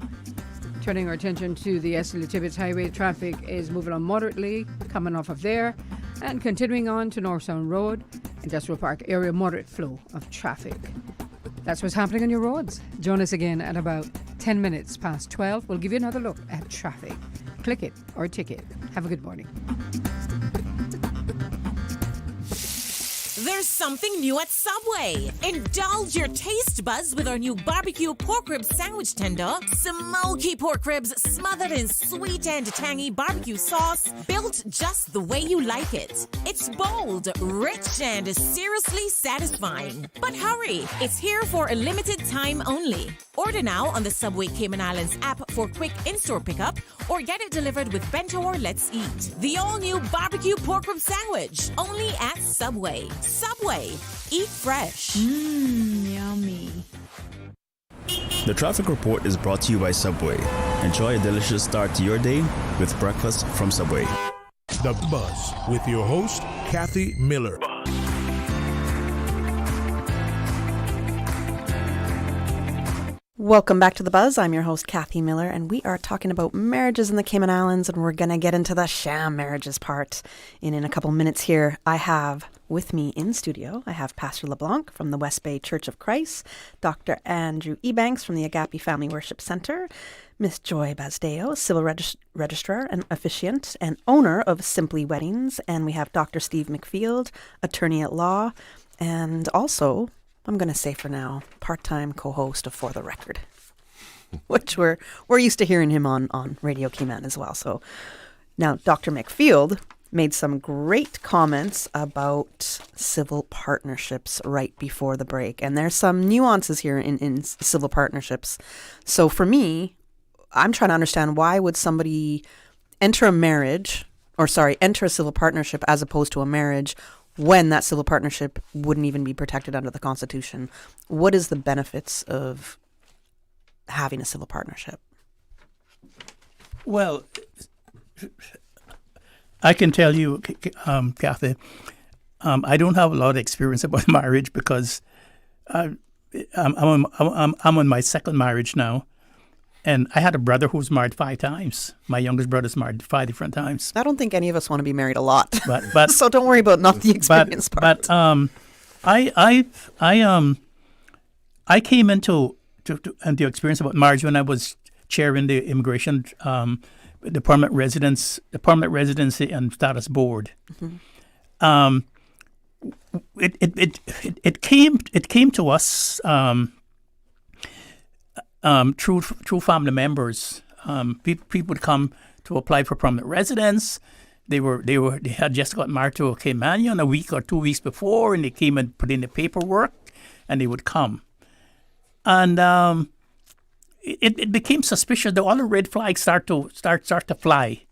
Turning our attention to the Esley Tibbetts Highway, traffic is moving on moderately, coming off of there, and continuing on to North Sound Road, Industrial Park area, moderate flow of traffic. That's what's happening on your roads. Join us again at about 10 minutes past 12. We'll give you another look at traffic. Click it or tick it. Have a good morning. The There's something new at Subway. Indulge your taste buds with our new barbecue pork rib sandwich tender. Smoky pork ribs smothered in sweet and tangy barbecue sauce, built just the way you like it. It's bold, rich, and seriously satisfying. But hurry, it's here for a limited time only. Order now on the Subway Cayman Islands app for quick in-store pickup, or get it delivered with Bento or Let's Eat. The all-new barbecue pork rib sandwich, only at Subway. Subway, eat fresh. Yummy. The traffic report is brought to you by Subway. Enjoy a delicious start to your day with breakfast from Subway. The Buzz with your host, Kathy Miller. Welcome back to The Buzz. I'm your host, Kathy Miller, and we are talking about marriages in the Cayman Islands, and we're going to get into the sham marriages part in a couple minutes here. I have with me in studio, I have Pastor LeBlanc from the West Bay Church of Christ, Dr. Andrew Ebanks from the Agape Family Worship Center, Miss Joy Basdeo, Civil Registrar and Officiant and owner of Simply Weddings, and we have Dr. Steve McField, attorney at law, and also, I'm going to say for now, part-time co-host of For the Record, which we're used to hearing him on Radio Cayman as well. So now Dr. McField made some great comments about civil partnerships right before the break. And there's some nuances here in civil partnerships. So for me, I'm trying to understand, why would somebody enter a civil partnership as opposed to a marriage when that civil partnership wouldn't even be protected under the Constitution? What is the benefits of having a civil partnership? Well, I can tell you, Kathy, I don't have a lot of experience about marriage because I'm on my second marriage now. And I had a brother who was married 5 times. My youngest brother's married 5 different times. I don't think any of us want to be married a lot. But so don't worry about not the experience part. But I came into the experience about marriage when I was chairing the immigration, the permanent residency and status board. Mm-hmm. It came to us. Through family members, people would come to apply for permanent residence. They had just got married to a Caymanian a week or 2 weeks before, and they came and put in the paperwork, and they would come. And it became suspicious. The other red flags start to fly,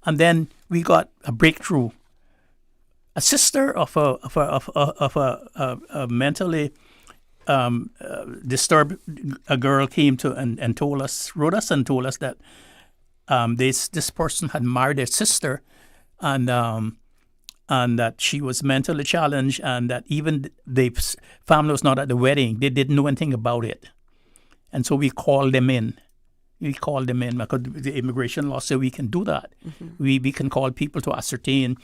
and then we got a breakthrough. A sister of a mentally disturbed a girl came to and wrote us and told us that this person had married their sister, and that she was mentally challenged, and that even the family was not at the wedding. They didn't know anything about it, and so we called them in. Because the immigration law said we can do that. Mm-hmm. We can call people to ascertain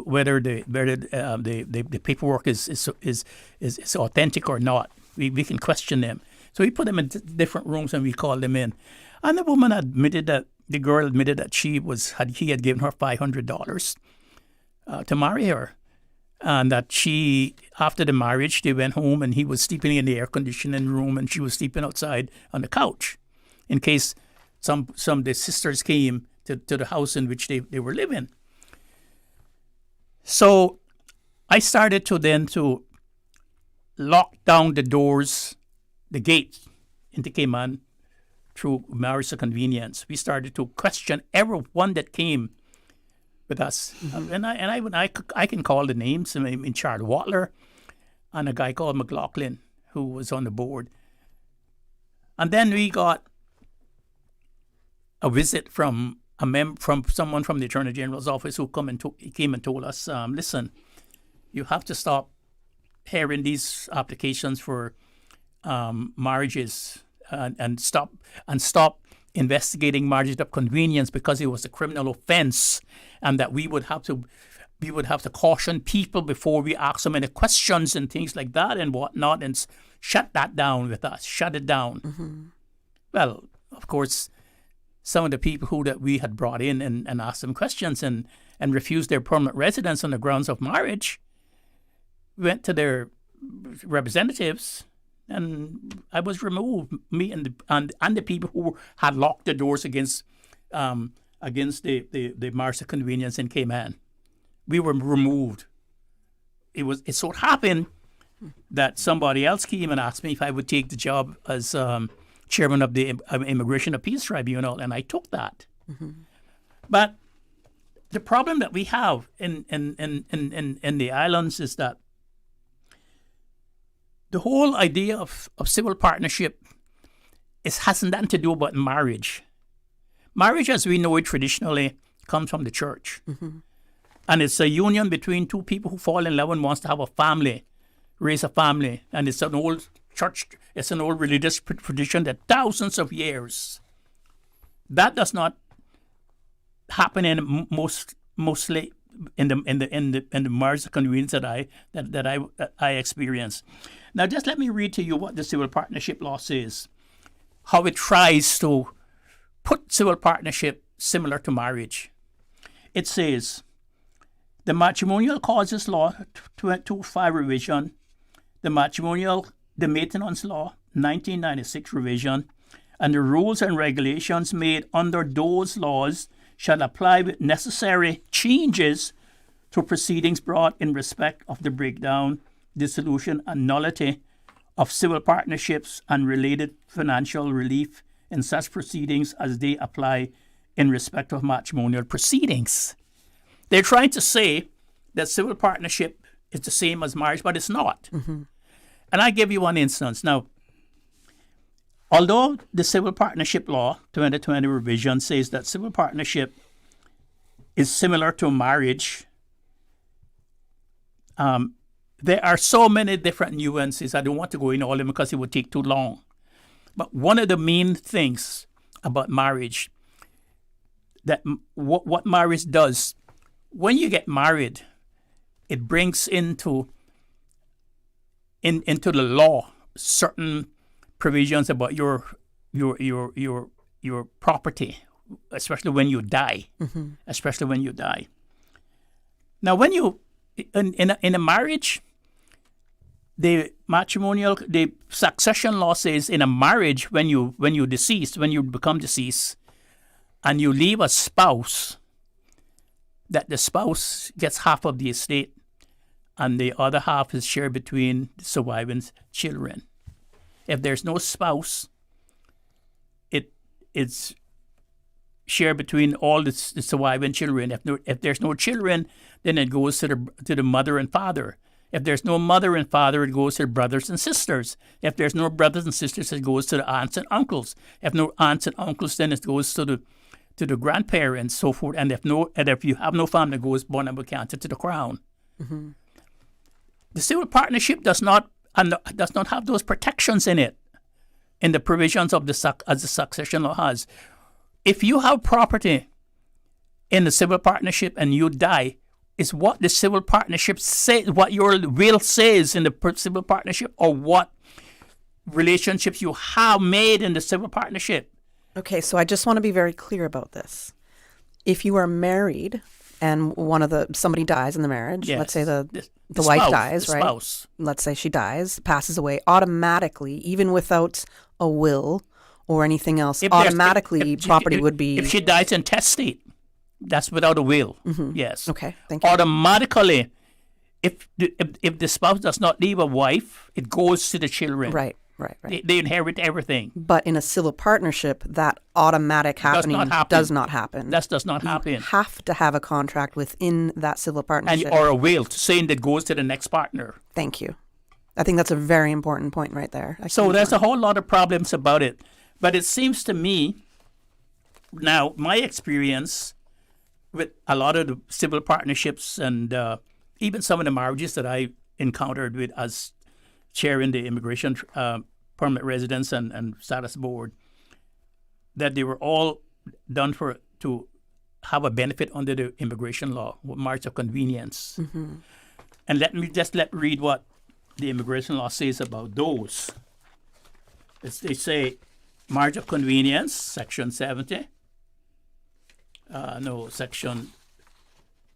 whether the paperwork is authentic or not. We can question them. So we put them in different rooms and we called them in. And the woman the girl admitted that he had given her $500 to marry her. And that after the marriage, they went home and he was sleeping in the air conditioning room and she was sleeping outside on the couch in case some of the sisters came to the house in which they were living. So I started to lock down the doors, the gates into Cayman through marriage of convenience. We started to question everyone that came with us. Mm-hmm. I can call the names. I mean, Charles Watler and a guy called McLaughlin who was on the board. And then we got a visit from someone from the Attorney General's office who came and told us, listen, you have to stop hearing these applications for marriages and stop investigating marriages of convenience because it was a criminal offense, and that we would have to caution people before we ask them any questions and things like that and whatnot, and shut that down with us, shut it down. Mm-hmm. Well, of course, some of the people that we had brought in and asked them questions and refused their permanent residence on the grounds of marriage, went to their representatives, and I was removed. Me and the people who had locked the doors against the March of Convenience in Cayman. We were removed. It so happened that somebody else came and asked me if I would take the job as chairman of the Immigration Appeals Tribunal, and I took that. Mm-hmm. But the problem that we have in the islands is that the whole idea of civil partnership hasn't nothing to do about marriage. Marriage, as we know it traditionally, comes from the church. Mm-hmm. And it's a union between two people who fall in love and wants to have a family, raise a family. And it's an old church, it's an old religious tradition that thousands of years. That does not happen in mostly in the marriage of convenience that I experience. Now, just let me read to you what the civil partnership law says, how it tries to put civil partnership similar to marriage. It says, the Matrimonial Causes Law 225 revision, the Maintenance Law 1996 revision, and the rules and regulations made under those laws shall apply with necessary changes to proceedings brought in respect of the breakdown, dissolution, and nullity of civil partnerships and related financial relief in such proceedings as they apply in respect of matrimonial proceedings. They're trying to say that civil partnership is the same as marriage, but it's not. Mm-hmm. And I give you one instance. Now, although the Civil Partnership Law 2020 revision says that civil partnership is similar to marriage, there are so many different nuances. I don't want to go into all of them because it would take too long. But one of the main things about marriage, that what marriage does, when you get married, it brings into the law certain provisions about your property, especially when you die. Mm-hmm. Especially when you die. Now, when you in a marriage, the succession law says in a marriage, when you become deceased, and you leave a spouse, that the spouse gets half of the estate, and the other half is shared between the surviving children. If there's no spouse, it's shared between all the surviving children. If there's no children, then it goes to the mother and father. If there's no mother and father, it goes to the brothers and sisters. If there's no brothers and sisters, it goes to the aunts and uncles. If no aunts and uncles, then it goes to the grandparents, so forth. And if you have no family, it goes bona vacante to the crown. Mm-hmm. The civil partnership does not have those protections in it, in the provisions of as the succession law has. If you have property in the civil partnership and you die, is what the civil partnership says, what your will says in the civil partnership, or what relationships you have made in the civil partnership. Okay, so I just want to be very clear about this. If you are married and somebody dies in the marriage, yes. Let's say the wife spouse, dies, right? Spouse. Let's say she dies, passes away, automatically, even without a will or anything else, property would be... If she dies intestate, that's without a will, mm-hmm. Yes. Okay, thank you. Automatically, if the spouse does not leave a wife, it goes to the children. Right. They inherit everything. But in a civil partnership, that automatic happening does not happen. That does not happen. You have to have a contract within that civil partnership. Or a will saying that goes to the next partner. Thank you. I think that's a very important point right there. So there's a whole lot of problems about it. But it seems to me, now, my experience with a lot of the civil partnerships and even some of the marriages that I encountered with as chairing the Immigration Permanent Residence and Status Board, that they were all done to have a benefit under the immigration law, marriage of convenience. Mm-hmm. And let me read what the immigration law says about those. They say marriage of convenience, section 70. Section...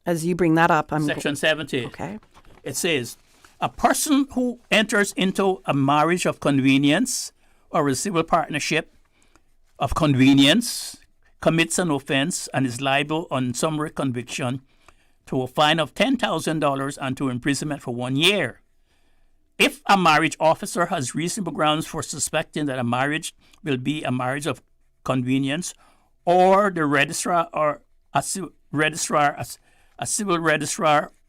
As you bring that up, Section 70. Okay. It says, A person who enters into a marriage of convenience or a civil partnership of convenience commits an offense and is liable on summary conviction to a fine of $10,000 and to imprisonment for 1 year. If a marriage officer has reasonable grounds for suspecting that a marriage will be a marriage of convenience, or the registrar or a civil registrar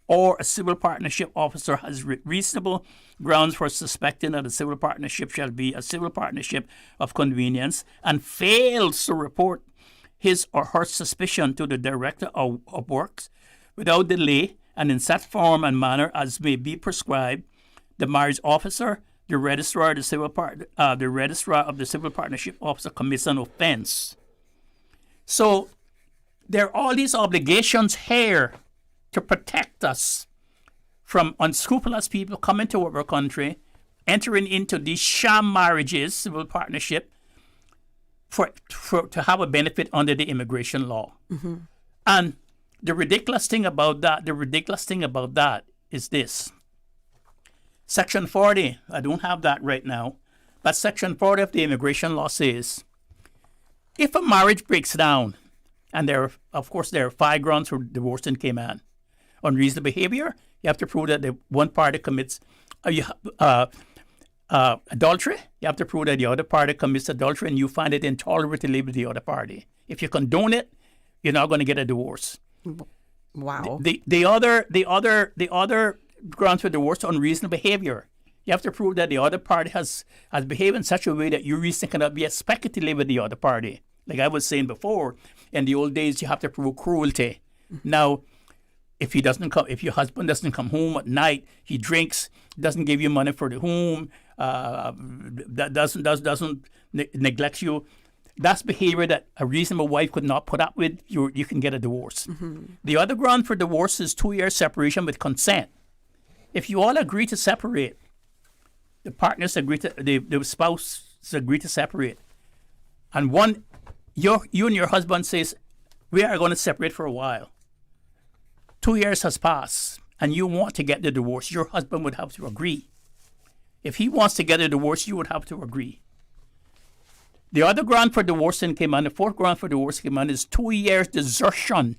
or a civil partnership officer has reasonable grounds for suspecting that a civil partnership shall be a civil partnership of convenience and fails to report his or her suspicion to the director of works without delay and in such form and manner as may be prescribed, the marriage officer, the registrar of the civil partnership officer commits an offense. So there are all these obligations here to protect us from unscrupulous people coming to our country, entering into these sham marriages, civil partnership, to have a benefit under the immigration law. Mm-hmm. And the ridiculous thing about that is this. Section 40, I don't have that right now, but Section 40 of the immigration law says, if a marriage breaks down, and there are 5 grounds for divorce in Cayman. Unreasonable behavior, you have to prove that the one party commits adultery. You have to prove that the other party commits adultery and you find it intolerable to live with the other party. If you condone it, you're not going to get a divorce. Wow. The other grounds for divorce, unreasonable behavior. You have to prove that the other party has behaved in such a way that you reasonably cannot be expected to live with the other party. Like I was saying before, in the old days, you have to prove cruelty. Mm-hmm. Now, if your husband doesn't come home at night, he drinks, doesn't give you money for the home, doesn't neglect you, that's behavior that a reasonable wife could not put up with. You can get a divorce. Mm-hmm. The other ground for divorce is 2 years separation with consent. If you all agree to separate, the partners agree to the spouse agree to separate, and you and your husband says, we are going to separate for a while. 2 years has passed, and you want to get the divorce. Your husband would have to agree. If he wants to get a divorce, you would have to agree. The other ground for divorce in Cayman, the fourth ground for divorce in Cayman, is 2 years desertion.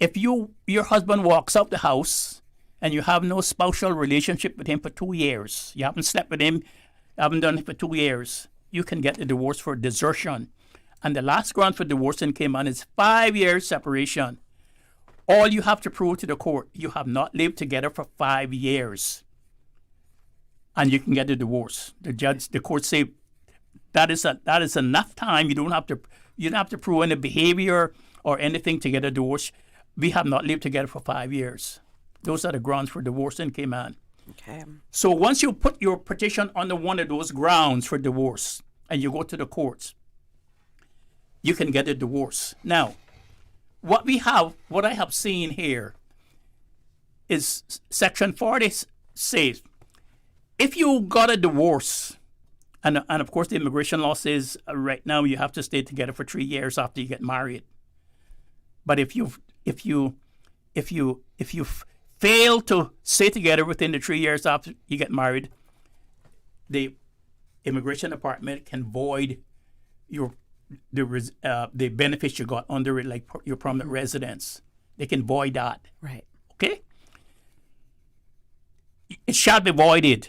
If your husband walks out the house and you have no spousal relationship with him for 2 years, you haven't slept with him, haven't done it for 2 years, you can get the divorce for desertion. And the last ground for divorce in Cayman is 5 years separation. All you have to prove to the court, you have not lived together for 5 years, and you can get a divorce. The court say that is enough time. You don't have to prove any behavior or anything to get a divorce. We have not lived together for 5 years. Those are the grounds for divorce in Cayman. Okay. So once you put your petition under one of those grounds for divorce and you go to the courts, you can get a divorce. Now, what I have seen here is Section 40 says, if you got a divorce, and of course the immigration law says right now you have to stay together for 3 years after you get married. But if you fail to stay together within the 3 years after you get married, the immigration department can void the benefits you got under it, like your permanent residence. They can void that. Right. Okay? It shall be voided.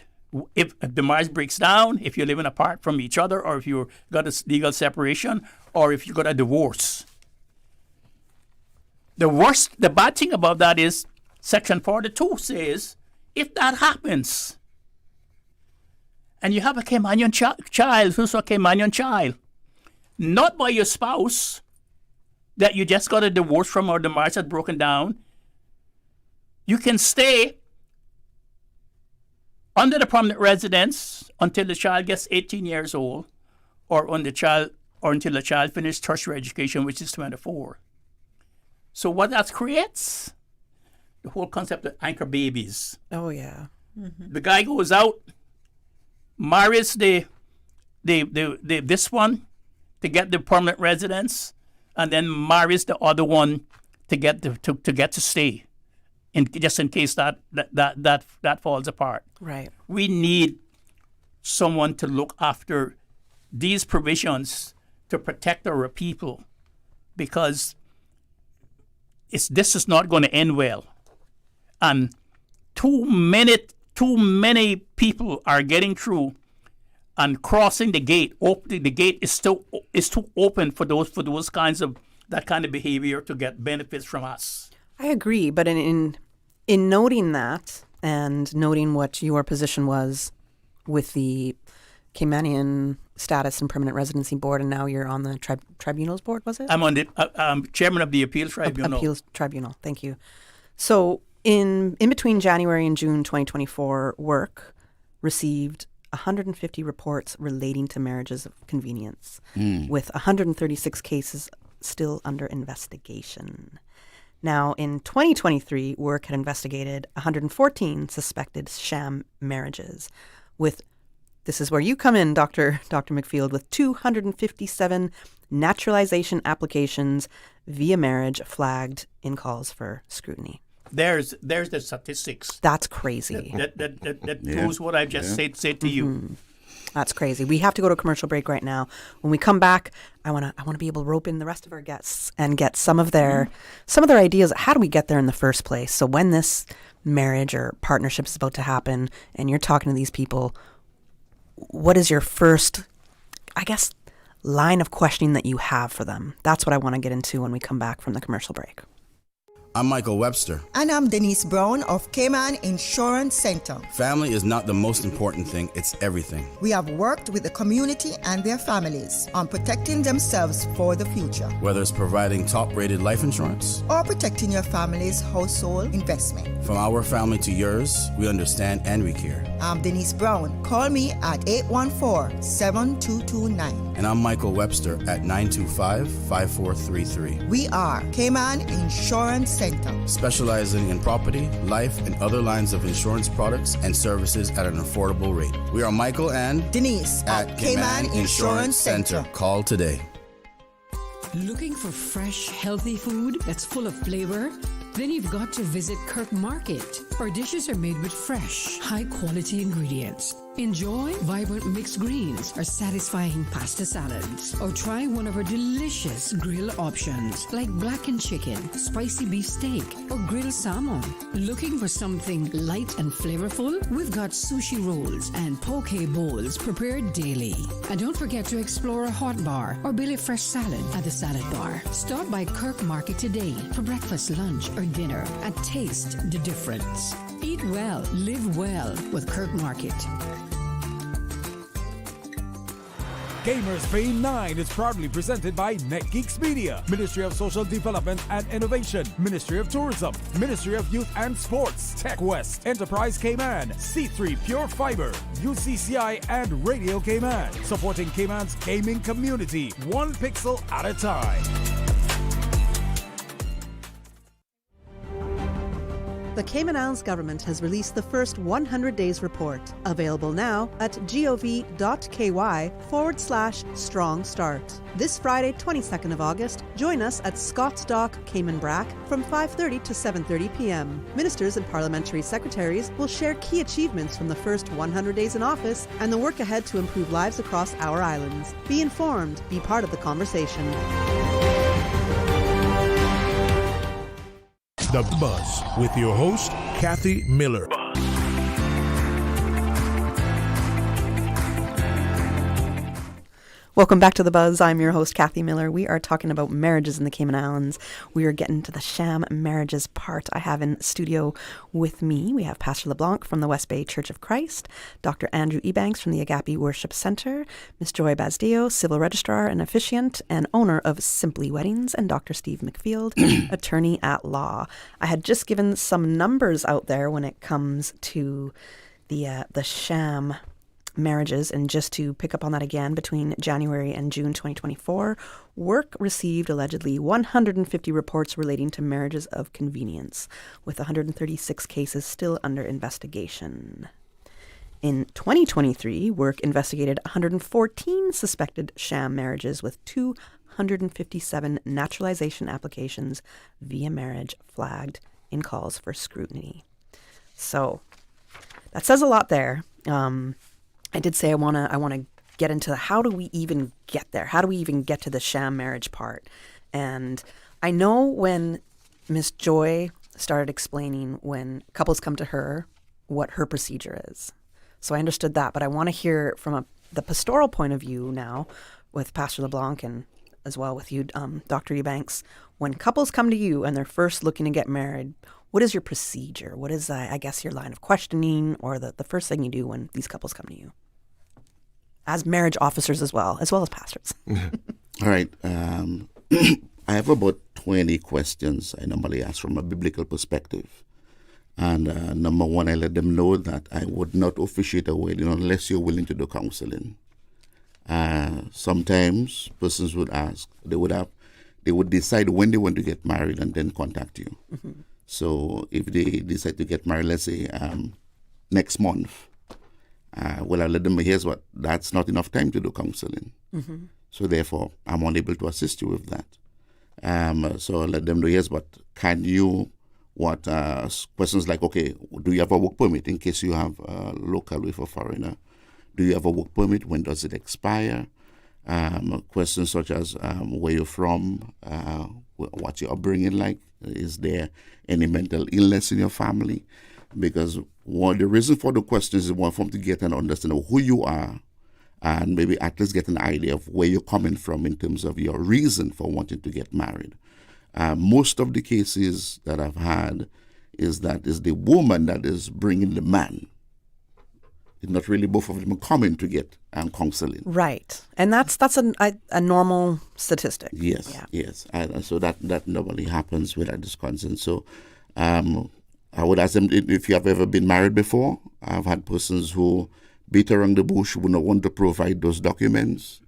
If the marriage breaks down, if you're living apart from each other, or if you got a legal separation, or if you got a divorce. The bad thing about that is Section 42 says, if that happens, and you have a Caymanian child, who's a Caymanian child, not by your spouse that you just got a divorce from or the marriage has broken down, you can stay under the permanent residence until the child gets 18 years old, or until the child finishes tertiary education, which is 24. So what that creates? The whole concept of anchor babies. Oh yeah. Mm-hmm. The guy goes out, marries this one to get the permanent residence, and then marries the other one to get to stay. just in case that falls apart. Right. We need someone to look after these provisions to protect our people, because this is not going to end well. And too many people are getting through and crossing the gate. The gate is too open for that kind of behavior to get benefits from us. I agree, but in noting that and noting what your position was with the Caymanian Status and Permanent Residency Board, and now you're on the Tribunals Board, was it? I'm on the chairman of the Appeals Tribunal. Appeals Tribunal, thank you. So in between January and June 2024, work received 150 reports relating to marriages of convenience, with 136 cases still under investigation. Now, in 2023, work had investigated 114 suspected sham marriages, with, this is where you come in, Dr. McField, with 257 naturalization applications via marriage flagged in calls for scrutiny. There's the statistics. That's crazy. That proves what I've just said to you. That's crazy. We have to go to a commercial break right now. When we come back, I want to be able to rope in the rest of our guests and get some of their ideas. How do we get there in the first place? So when this marriage or partnership is about to happen and you're talking to these people, what is your first, I guess, line of questioning that you have for them? That's what I want to get into when we come back from the commercial break. I'm Michael Webster. And I'm Denise Brown of Cayman Insurance Center. Family is not the most important thing, it's everything. We have worked with the community and their families on protecting themselves for the future. Whether it's providing top-rated life insurance or protecting your family's household investment. From our family to yours, we understand and we care. I'm Denise Brown. Call me at 814-7229. And I'm Michael Webster at 925-5433. We are Cayman Insurance Center, specializing in property, life, and other lines of insurance products and services at an affordable rate. We are Michael and Denise at Cayman Insurance Center. Call today. Looking for fresh, healthy food that's full of flavor? Then you've got to visit Kirk Market. Our dishes are made with fresh, high-quality ingredients. Enjoy vibrant mixed greens or satisfying pasta salads. Or try one of our delicious grill options like blackened chicken, spicy beef steak, or grilled salmon. Looking for something light and flavorful? We've got sushi rolls and poke bowls prepared daily. And don't forget to explore a hot bar or Billy Fresh salad at the salad bar. Stop by Kirk Market today for breakfast, lunch, or dinner and taste the difference. Eat well, live well with Kirk Market. Gamers Fame 9 is proudly presented by NetGeeks Media, Ministry of Social Development and Innovation, Ministry of Tourism, Ministry of Youth and Sports, Tech West, Enterprise Cayman, C3 Pure Fiber, UCCI, and Radio Cayman, supporting Cayman's gaming community, one pixel at a time. The Cayman Islands government has released the first 100 days report, available now at gov.ky/strong start. This Friday, 22nd of August, join us at Scott's Dock, Cayman Brac from 5:30 to 7:30 p.m. Ministers and parliamentary secretaries will share key achievements from the first 100 days in office and the work ahead to improve lives across our islands. Be informed, be part of the conversation. The Buzz with your host, Kathy Miller. Welcome back to The Buzz. I'm your host, Kathy Miller. We are talking about marriages in the Cayman Islands. We are getting to the sham marriages part. I have in studio with me, we have Pastor LeBlanc from the West Bay Church of Christ, Dr. Andrew Ebanks from the Agape Worship Center, Miss Joy Basdeo, Civil Registrar and Officiant and owner of Simply Weddings, and Dr. Steve McField, Attorney at Law. I had just given some numbers out there when it comes to the sham marriages, and just to pick up on that again, between January and June 2024, work received allegedly 150 reports relating to marriages of convenience, with 136 cases still under investigation. In 2023, work investigated 114 suspected sham marriages, with 257 naturalization applications via marriage flagged in calls for scrutiny. So that says a lot there. I did say I want to get into how do we even get there? How do we even get to the sham marriage part? And I know when Miss Joy started explaining when couples come to her what her procedure is. So I understood that, but I want to hear from the pastoral point of view now with Pastor LeBlanc and as well with you, Dr. Ebanks. When couples come to you and they're first looking to get married, what is your procedure? What is, I guess, your line of questioning or the first thing you do when these couples come to you? As marriage officers as well as pastors. All right. I have about 20 questions I normally ask from a biblical perspective. And number one, I let them know that I would not officiate a wedding unless you're willing to do counseling. Sometimes persons would ask, they would decide when they want to get married and then contact you. Mm-hmm. So if they decide to get married, let's say next month, I let them know, here's what, that's not enough time to do counseling. Mm-hmm. So therefore, I'm unable to assist you with that. So let them know, here's what, can you, questions like, okay, do you have a work permit in case you have local with a foreigner? Do you have a work permit? When does it expire? Questions such as where you're from, what's your upbringing like? Is there any mental illness in your family? Because the reason for the questions is one, for them to get an understanding of who you are and maybe at least get an idea of where you're coming from in terms of your reason for wanting to get married. Most of the cases that I've had is that is the woman that is bringing the man. It's not really both of them coming to get counseling. Right. And that's a normal statistic. Yes, yeah. Yes. So that normally happens without this consent. So I would ask them if you have ever been married before. I've had persons who beat around the bush, who don't want to provide those documents.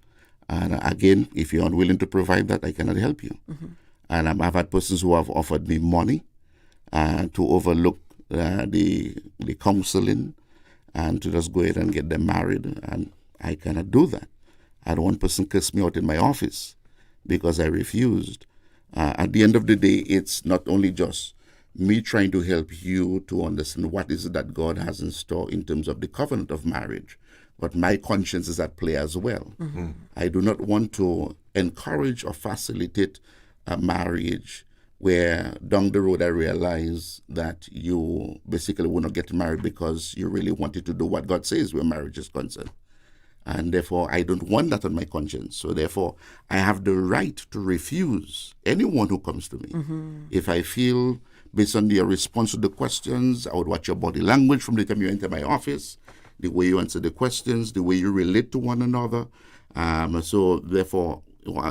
And again, if you're unwilling to provide that, I cannot help you. Mm-hmm. And I've had persons who have offered me money to overlook the counseling and to just go ahead and get them married. And I cannot do that. I had one person curse me out in my office because I refused. At the end of the day, it's not only just me trying to help you to understand what is it that God has in store in terms of the covenant of marriage, but my conscience is at play as well. Mm-hmm. I do not want to encourage or facilitate a marriage where down the road I realize that you basically will not get married because you really wanted to do what God says where marriage is concerned. And therefore, I don't want that on my conscience. So therefore, I have the right to refuse anyone who comes to me. Mm-hmm. If I feel, based on your response to the questions, I would watch your body language from the time you enter my office, the way you answer the questions, the way you relate to one another. So therefore,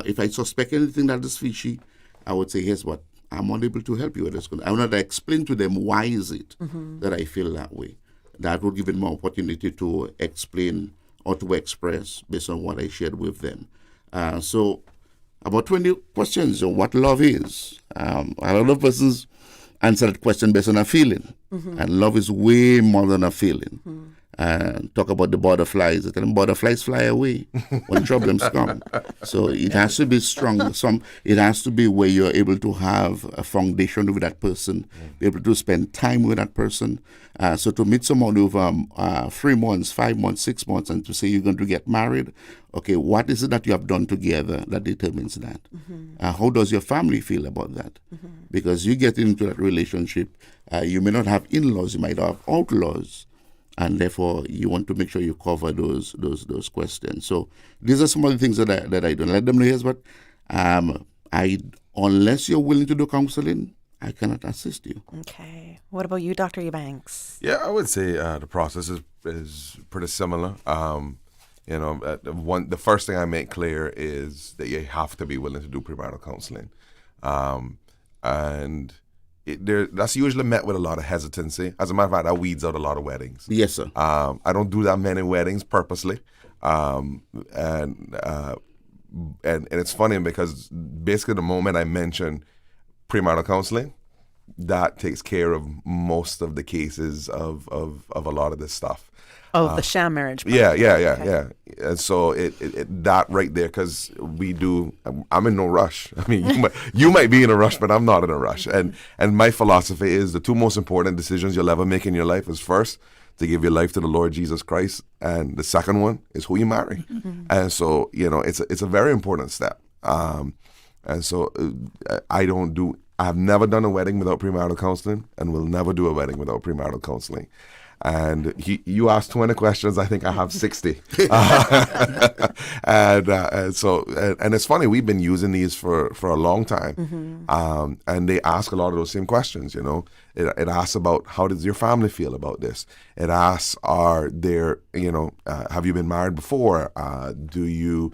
if I suspect anything that is fishy, I would say, here's what, I'm unable to help you with this. I want to explain to them why is it that I feel that way. That would give them more opportunity to explain or to express based on what I shared with them. So about 20 questions on what love is. A lot of persons answer that question based on a feeling. Mm-hmm. And love is way more than a feeling. Mm-hmm. Talk about the butterflies. Tell them butterflies fly away when problems come. So it has to be strong. It has to be where you're able to have a foundation with that person, be able to spend time with that person. So to meet someone over 3 months, 5 months, 6 months, and to say you're going to get married, okay, what is it that you have done together that determines that? Mm-hmm. How does your family feel about that? Mm-hmm. Because you get into that relationship, you may not have in-laws, you might have outlaws. And therefore, you want to make sure you cover those questions. So these are some of the things that I do. Let them know, here's what, unless you're willing to do counseling, I cannot assist you. Okay. What about you, Dr. Ebanks? Yeah, I would say the process is pretty similar. The first thing I make clear is that you have to be willing to do premarital counseling. And that's usually met with a lot of hesitancy. As a matter of fact, that weeds out a lot of weddings. Yes, sir. I don't do that many weddings purposely. And it's funny because basically the moment I mention premarital counseling, that takes care of most of the cases of a lot of this stuff. Oh, the sham marriage. Yeah. and so that right there, because I'm in no rush. I mean, you might be in a rush, but I'm not in a rush. And my philosophy is the two most important decisions you'll ever make in your life is first, to give your life to the Lord Jesus Christ, and the second one is who you marry. And so, it's a very important step. And so I've never done a wedding without premarital counseling, and will never do a wedding without premarital counseling. And you asked 20 questions. I think I have 60. And it's funny, we've been using these for a long time. And they ask a lot of those same questions, It asks about, how does your family feel about this? It asks, have you been married before? Do you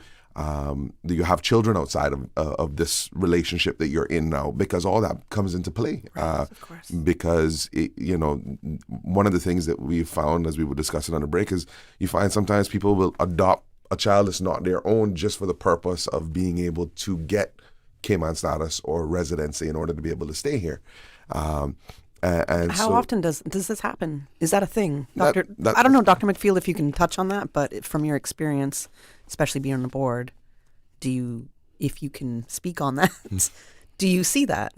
have children outside of this relationship that you're in now? Because all that comes into play. Of course. Because, one of the things that we've found, as we were discussing on the break, is you find sometimes people will adopt a child that's not their own just for the purpose of being able to get Cayman status or residency in order to be able to stay here. And how often does this happen? Is that a thing? That- I don't know, Dr. McField, if you can touch on that, but from your experience, especially being on the board, if you can speak on that, do you see that,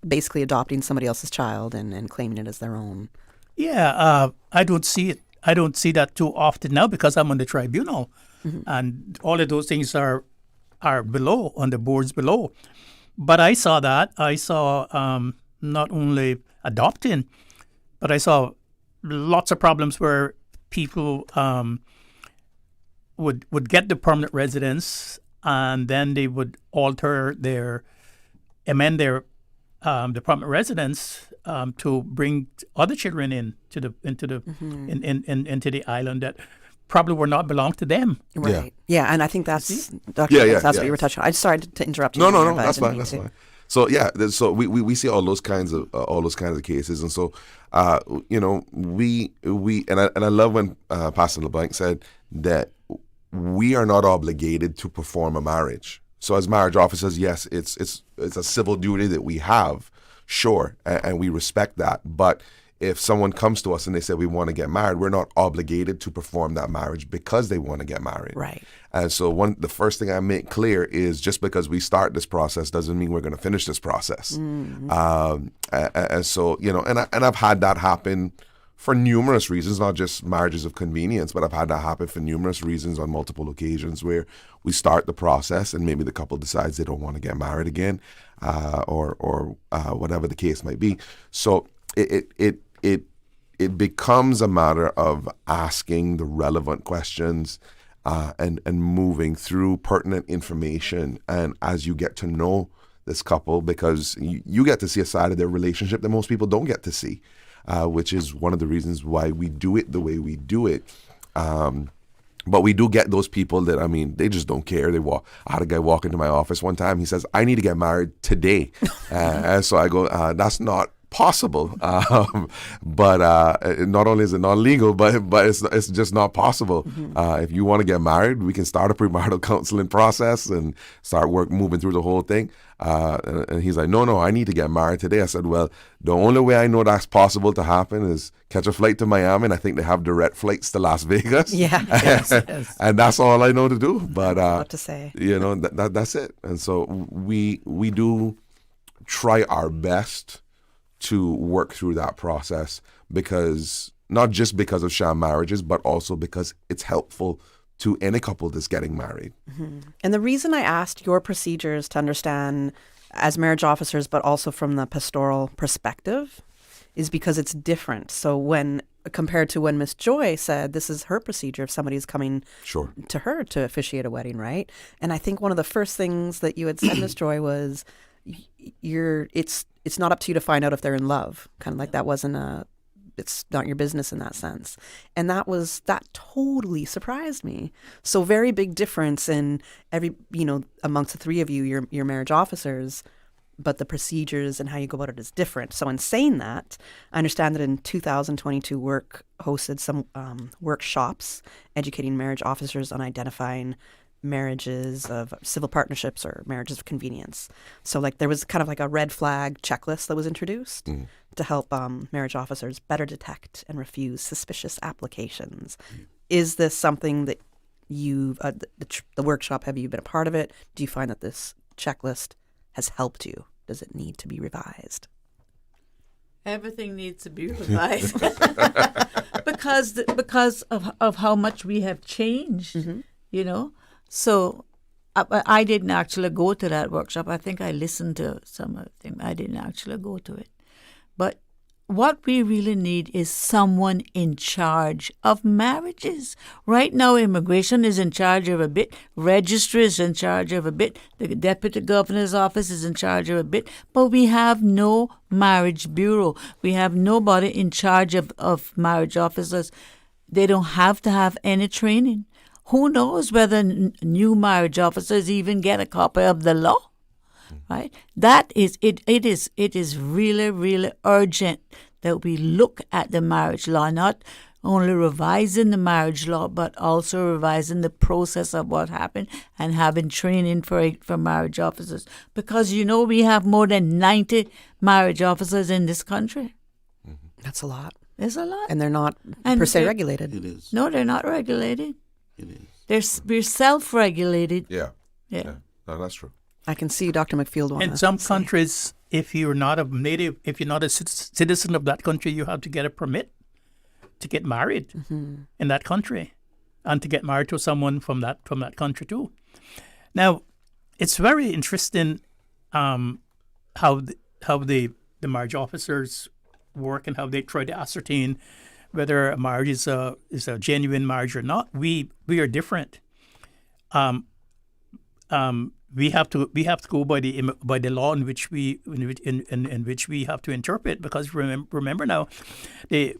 basically adopting somebody else's child and claiming it as their own? Yeah, I don't see it. I don't see that too often now because I'm on the tribunal, and all of those things are below, on the boards below. But I saw that. I saw not only adopting, but I saw lots of problems where people would get the permanent residence, and then they would amend their the permanent residence to bring other children into the island that probably were not belong to them. Right. Yeah, and I think that's Dr. That's what you were touching on. I just sorry to interrupt you. No, that's fine. That's fine. So so we see all those kinds of cases, and so we and I love when Pastor LeBlanc said that we are not obligated to perform a marriage. So as marriage officers, yes, it's a civil duty that we have, sure, and we respect that. But if someone comes to us and they say we want to get married, we're not obligated to perform that marriage because they want to get married. Right. And so the first thing I make clear is just because we start this process doesn't mean we're going to finish this process. And so, and I've had that happen for numerous reasons, not just marriages of convenience, but I've had that happen for numerous reasons on multiple occasions where we start the process and maybe the couple decides they don't want to get married again, or whatever the case might be. So it becomes a matter of asking the relevant questions and moving through pertinent information. And as you get to know this couple, because you get to see a side of their relationship that most people don't get to see, which is one of the reasons why we do it the way we do it. But we do get those people that, they just don't care. I had a guy walk into my office one time. He says, I need to get married today. And so I go, that's not possible. But not only is it not legal, but it's just not possible. If you want to get married, we can start a premarital counseling process and start moving through the whole thing. And he's like, no, I need to get married today. I said, well, the only way I know that's possible to happen is catch a flight to Miami, and I think they have direct flights to Las Vegas. Yeah, yes. And that's all I know to do. But what to say? That's it. And so we do try our best to work through that process, because not just because of sham marriages, but also because it's helpful to any couple that's getting married. And the reason I asked your procedures to understand as marriage officers, but also from the pastoral perspective, is because it's different. So when compared to when Miss Joy said this is her procedure if somebody's coming to her to officiate a wedding, right? And I think one of the first things that you had said, Miss Joy, was it's not up to you to find out if they're in love. Kind of like that wasn't it's not your business in that sense. And that totally surprised me. So very big difference in amongst the three of you, your marriage officers, but the procedures and how you go about it is different. So in saying that, I understand that in 2022, Work hosted some workshops educating marriage officers on identifying marriages of civil partnerships or marriages of convenience. So there was kind of like a red flag checklist that was introduced to help marriage officers better detect and refuse suspicious applications. Is this something that you, the workshop, have you been a part of it? Do you find that this checklist has helped you? Does it need to be revised? Everything needs to be revised because of how much we have changed, you know. So I didn't actually go to that workshop. I think I listened to some of them. I didn't actually go to it. But what we really need is someone in charge of marriages. Right now, immigration is in charge of a bit. Registry is in charge of a bit. The deputy governor's office is in charge of a bit. But we have no marriage bureau. We have nobody in charge of marriage officers. They don't have to have any training. Who knows whether new marriage officers even get a copy of the law? Right? That is it. It is really, really urgent that we look at the marriage law, not only revising the marriage law, but also revising the process of what happened and having training for marriage officers. Because we have more than 90 marriage officers in this country. That's a lot. It's a lot, and they're not per se regulated. It is. No, they're not regulated. It is. We're self-regulated. Yeah. No, that's true. I can see Dr. McField. In some countries, if you're not a citizen of that country, you have to get a permit to get married in that country, and to get married to someone from that country too. Now, it's very interesting how the marriage officers work and how they try to ascertain whether a marriage is a genuine marriage or not. We are different. We have to go by the law in which we have to interpret, because remember now, the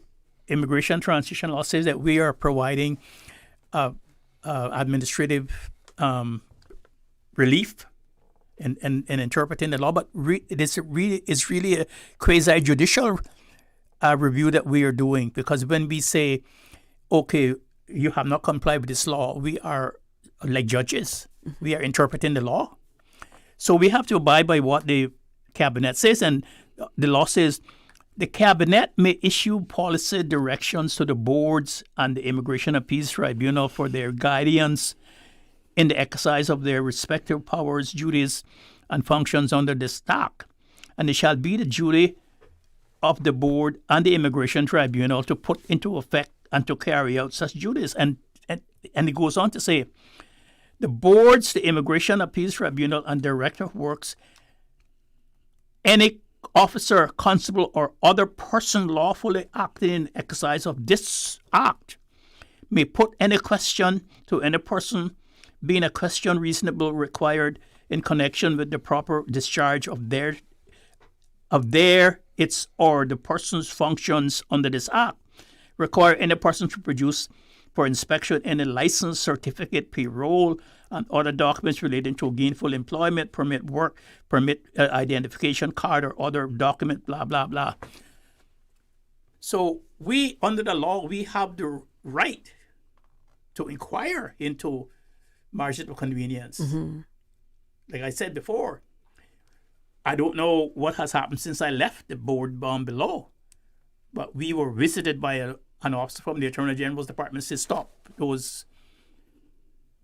Immigration Transition Law says that we are providing administrative relief and interpreting the law, but it's really a quasi judicial review that we are doing, because when we say, okay, you have not complied with this law, we are like judges. We are interpreting the law. So we have to abide by what the cabinet says. And the law says the cabinet may issue policy directions to the boards and the Immigration Appeals Tribunal for their guidance in the exercise of their respective powers, duties, and functions under this act. And it shall be the duty of the board and the Immigration Tribunal to put into effect and to carry out such duties. And it goes on to say, the boards, the Immigration Appeals Tribunal, and Director of Works, any officer, constable, or other person lawfully acting in exercise of this act may put any question to any person, being a question reasonable required in connection with the proper discharge of its or the person's functions under this act, require any person to produce for inspection any license, certificate, payroll, and other documents relating to gainful employment, permit work, permit identification card, or other document, blah, blah, blah. So we, under the law, we have the right to inquire into marriage of convenience. Like I said before, I don't know what has happened since I left the board down below, but we were visited by an officer from the Attorney General's Department says,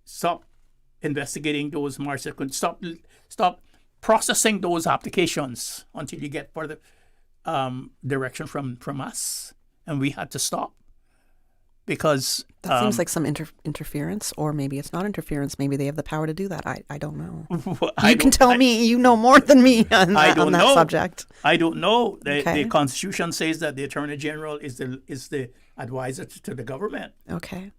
stop investigating those marriages, stop processing those applications until you get further direction from us. And we had to stop because that seems like some interference, or maybe it's not interference. Maybe they have the power to do that. I don't know. You can tell me. You know more than me on that subject. I don't know. The Constitution says that the Attorney General is the advisor to the government. Okay.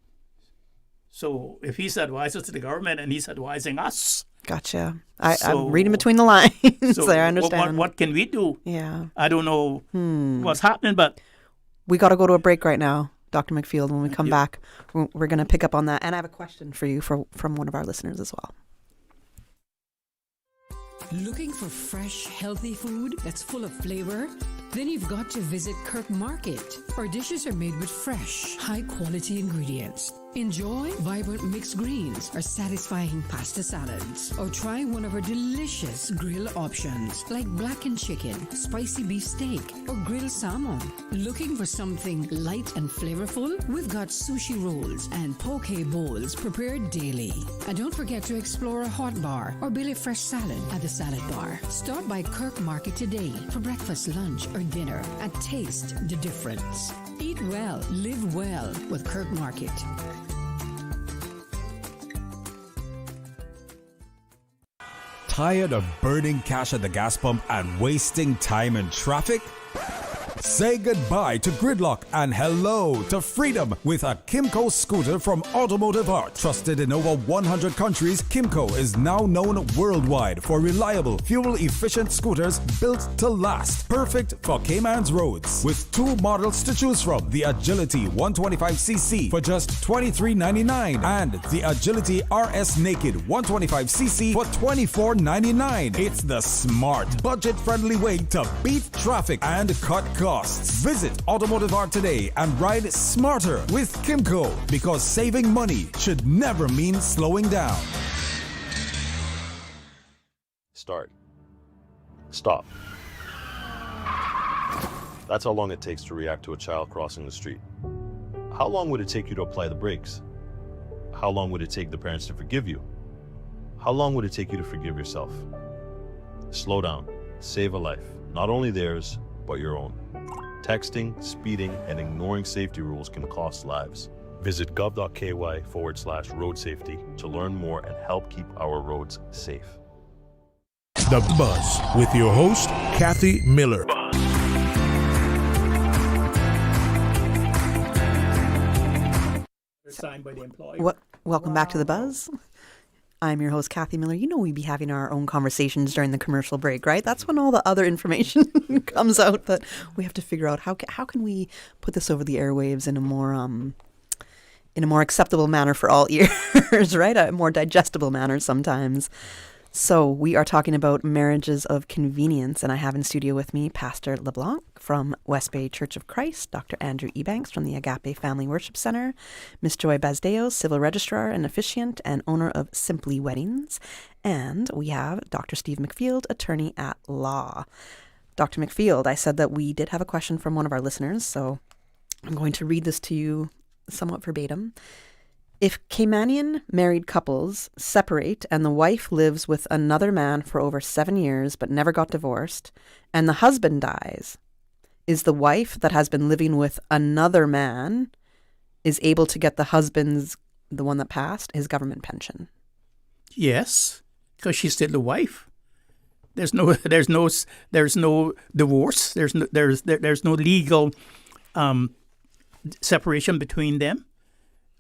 So if he's advisor to the government and he's advising us. Gotcha. I'm reading between the lines there. I understand. What can we do? Yeah. I don't know what's happening, but we got to go to a break right now, Dr. McField. When we come back, we're going to pick up on that. And I have a question for you from one of our listeners as well. Looking for fresh, healthy food that's full of flavor? then you've got to visit Kirk Market. Our dishes are made with fresh, high-quality ingredients. Enjoy vibrant mixed greens or satisfying pasta salads. Or try one of our delicious grill options like blackened chicken, spicy beef steak, or grilled salmon. Looking for something light and flavorful? We've got sushi rolls and poke bowls prepared daily. And don't forget to explore a hot bar or Billy Fresh salad at the salad bar. Stop by Kirk Market today for breakfast, lunch, or dinner and taste the difference. Eat well, live well with Kirk Market. Tired of burning cash at the gas pump and wasting time in traffic? Say goodbye to gridlock and hello to freedom with a Kimco scooter from Automotive Art. Trusted in over 100 countries, Kimco is now known worldwide for reliable, fuel-efficient scooters built to last. Perfect for Cayman's roads. With 2 models to choose from, the Agility 125cc for just $23.99 and the Agility RS Naked 125cc for $24.99. It's the smart, budget-friendly way to beat traffic and cut costs. Visit Automotive Art today and ride smarter with Kimco, because saving money should never mean slowing down. Start. Stop. That's how long it takes to react to a child crossing the street. How long would it take you to apply the brakes? How long would it take the parents to forgive you? How long would it take you to forgive yourself? Slow down. Save a life. Not only theirs, but your own. Texting, speeding, and ignoring safety rules can cost lives. Visit gov.ky/road safety to learn more and help keep our roads safe. The Buzz with your host, Kathy Miller. Signed by the employer. Welcome back to The Buzz. I'm your host, Kathy Miller. You know we'd be having our own conversations during the commercial break, right? That's when all the other information comes out that we have to figure out how can we put this over the airwaves in a more acceptable manner for all ears, right? A more digestible manner sometimes. So we are talking about marriages of convenience, and I have in studio with me Pastor LeBlanc from West Bay Church of Christ, Dr. Andrew Ebanks from the Agape Family Worship Center, Miss Joy Basdeo, Civil Registrar and Officiant and owner of Simply Weddings, and we have Dr. Steve McField, attorney at law. Dr. McField, I said that we did have a question from one of our listeners, so I'm going to read this to you somewhat verbatim. If Caymanian married couples separate and the wife lives with another man for over 7 years but never got divorced, and the husband dies, is the wife that has been living with another man is able to get the husband's, the one that passed, his government pension? Yes, because she's still the wife. There's no divorce. There's no legal separation between them.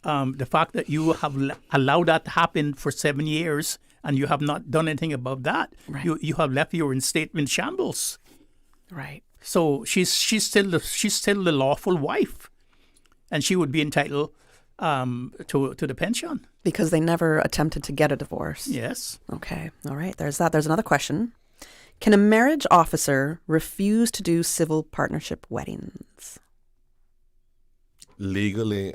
The fact that you have allowed that to happen for 7 years and you have not done anything about that, right. you have left your estate in shambles. Right. So she's still the lawful wife, and she would be entitled to the pension because they never attempted to get a divorce. Yes. Okay. All right. There's that. There's another question. Can a marriage officer refuse to do civil partnership weddings? Legally,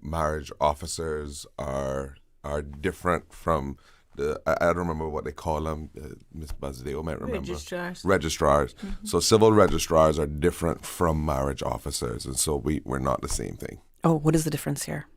marriage officers are different from I don't remember what they call them. Ms. Basdeo might remember. Registrars. Mm-hmm. So civil registrars are different from marriage officers, and so we're not the same thing. Oh, what is the difference here?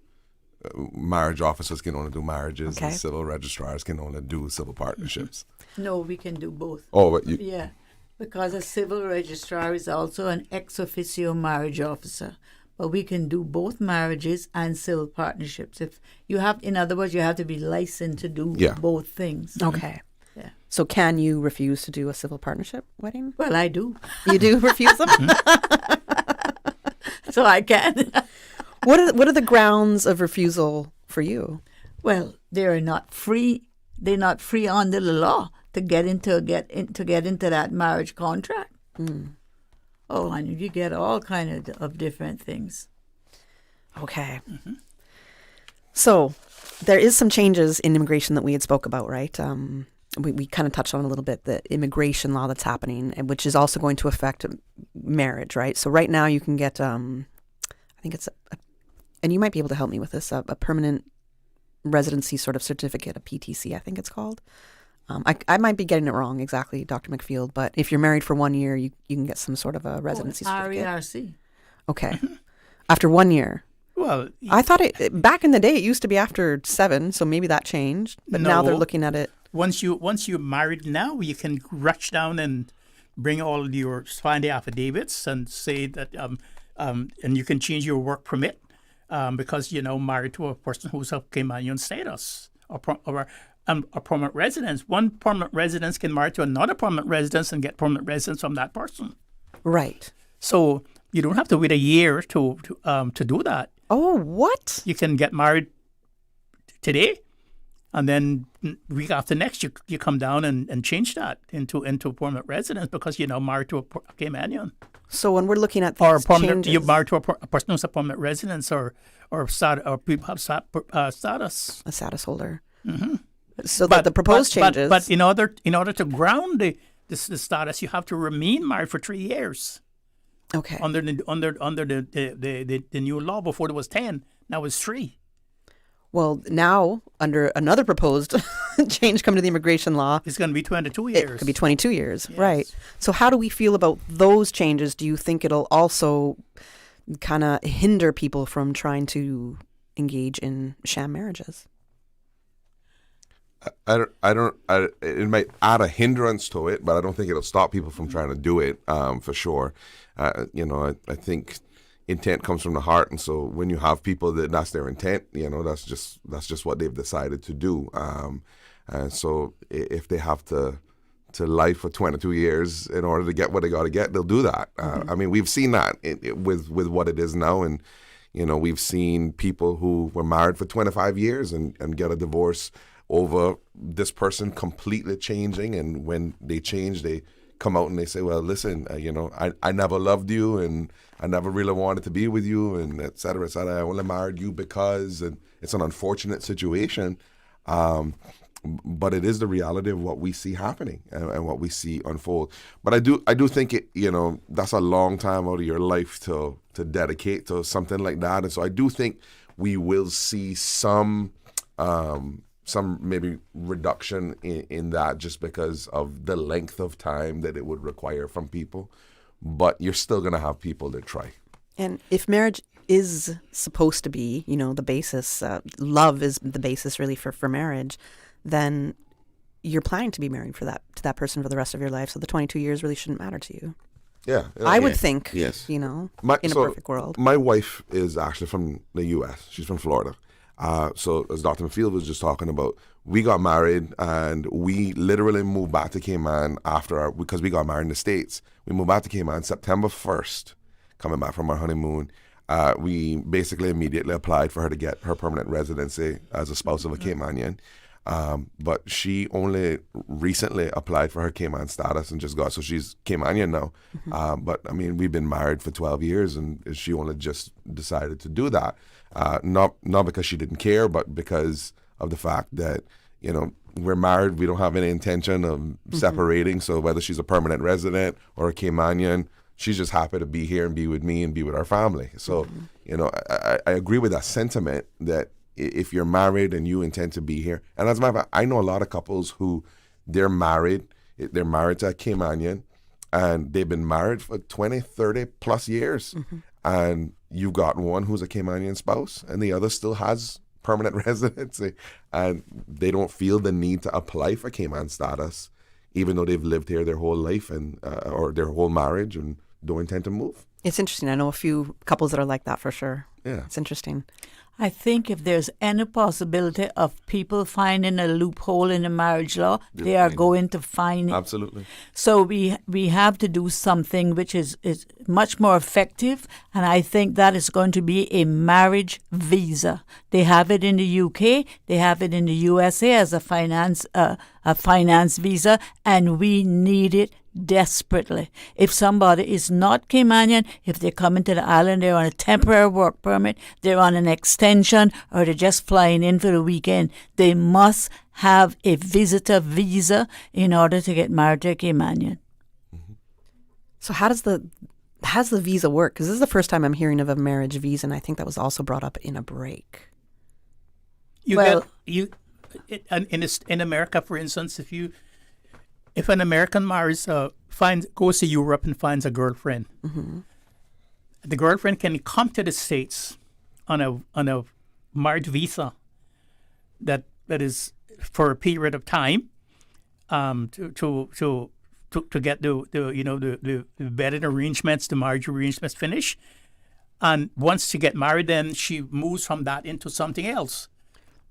Marriage officers can only do marriages, and civil registrars can only do civil partnerships. No, we can do both. Oh, but yeah, because a civil registrar is also an ex officio marriage officer. But we can do both marriages and civil partnerships. If you have, in other words, you have to be licensed to do both things. Okay. Yeah. So can you refuse to do a civil partnership wedding? Well, I do. You do refuse them? So I can. What are the grounds of refusal for you? Well, they're not free. They're not free under the law to get into that marriage contract. Mm. Oh, and you get all kind of different things. Okay. Mm-hmm. So there is some changes in immigration that we had spoke about, right? we kind of touched on a little bit the immigration law that's happening, and which is also going to affect marriage, right? So right now you can get, I think it's, and you might be able to help me with this, a permanent residency sort of certificate, a PTC, I think it's called. I might be getting it wrong exactly, Dr. McField, but if you're married for 1 year, you can get some sort of a residency certificate. RERC. Okay. After 1 year. Well, I thought back in the day it used to be after 7, so maybe that changed. But now they're looking at it. Once you're married now, you can rush down and bring all find the affidavits and say that and you can change your work permit because married to a person who's of Caymanian status or a permanent residence. One permanent residence can marry to another permanent residence and get permanent residence from that person. Right. So you don't have to wait a year to do that. Oh, what? You can get married today, and then week after next, you come down and change that into a permanent residence because you're now married to a Caymanian. So when we're looking at these changes, you're married to a person who's a permanent residence or people have status. A status holder. Mm-hmm. So the proposed changes. But in order to ground the status, you have to remain married for 3 years. Okay. Under the new law, before there was 10, now it's 3. Well, now under another proposed change coming to the immigration law, it's going to be 22 years. It could be 22 years, right? So how do we feel about those changes? Do you think it'll also kind of hinder people from trying to engage in sham marriages? It might add a hindrance to it, but I don't think it'll stop people from trying to do it, for sure. I think intent comes from the heart, and so when you have people that's their intent, that's just what they've decided to do. And so if they have to life for 22 years in order to get what they got to get, they'll do that. I mean, we've seen that with what it is now, and we've seen people who were married for 25 years and get a divorce over this person completely changing, and when they change, they come out and they say, well, listen, I never loved you, and I never really wanted to be with you, and et cetera, I only married you because, and it's an unfortunate situation, but it is the reality of what we see happening and what we see unfold. But I do think it, that's a long time out of your life to dedicate to something like that, and so I do think we will see some maybe reduction in that just because of the length of time that it would require from people. But you're still going to have people that try. And if marriage is supposed to be, the basis, love is the basis really for marriage, then you're planning to be married to that person for the rest of your life. So the 22 years really shouldn't matter to you. Yeah. I would think, yes. in a perfect world. My wife is actually from the U.S. She's from Florida. So as Dr. McField was just talking about, we got married and we literally moved back to Cayman because we got married in the States. We moved back to Cayman September 1st, coming back from our honeymoon. We basically immediately applied for her to get her permanent residency as a spouse of a Caymanian. But she only recently applied for her Cayman status and just got, so she's Caymanian now. Mm-hmm. But I mean, we've been married for 12 years and she only just decided to do that. Not because she didn't care, but because of the fact that, we're married, we don't have any intention of separating. So whether she's a permanent resident or a Caymanian, she's just happy to be here and be with me and be with our family. So, I agree with that sentiment that if you're married and you intend to be here, and as a matter of fact, I know a lot of couples who they're married to a Caymanian and they've been married for 20, 30 plus years. Mm-hmm. And you've got one who's a Caymanian spouse and the other still has permanent residency, and they don't feel the need to apply for Cayman status, even though they've lived here their whole life and or their whole marriage and don't intend to move. It's interesting. I know a few couples that are like that for sure. Yeah. It's interesting. I think if there's any possibility of people finding a loophole in the marriage law, they are going to find it. Absolutely. So we have to do something which is much more effective, and I think that is going to be a marriage visa. They have it in the UK, they have it in the USA as a finance visa, and we need it desperately. If somebody is not Caymanian, if they come into the island, they're on a temporary work permit, they're on an extension, or they're just flying in for the weekend, they must have a visitor visa in order to get married to a Caymanian. So how does the visa work? Because this is the first time I'm hearing of a marriage visa, and I think that was also brought up in a break. In America, for instance, if an American goes to Europe and finds a girlfriend, the girlfriend can come to the States on a marriage visa that is for a period of time to get the wedding arrangements, the marriage arrangements finished. And once she get married, then she moves from that into something else.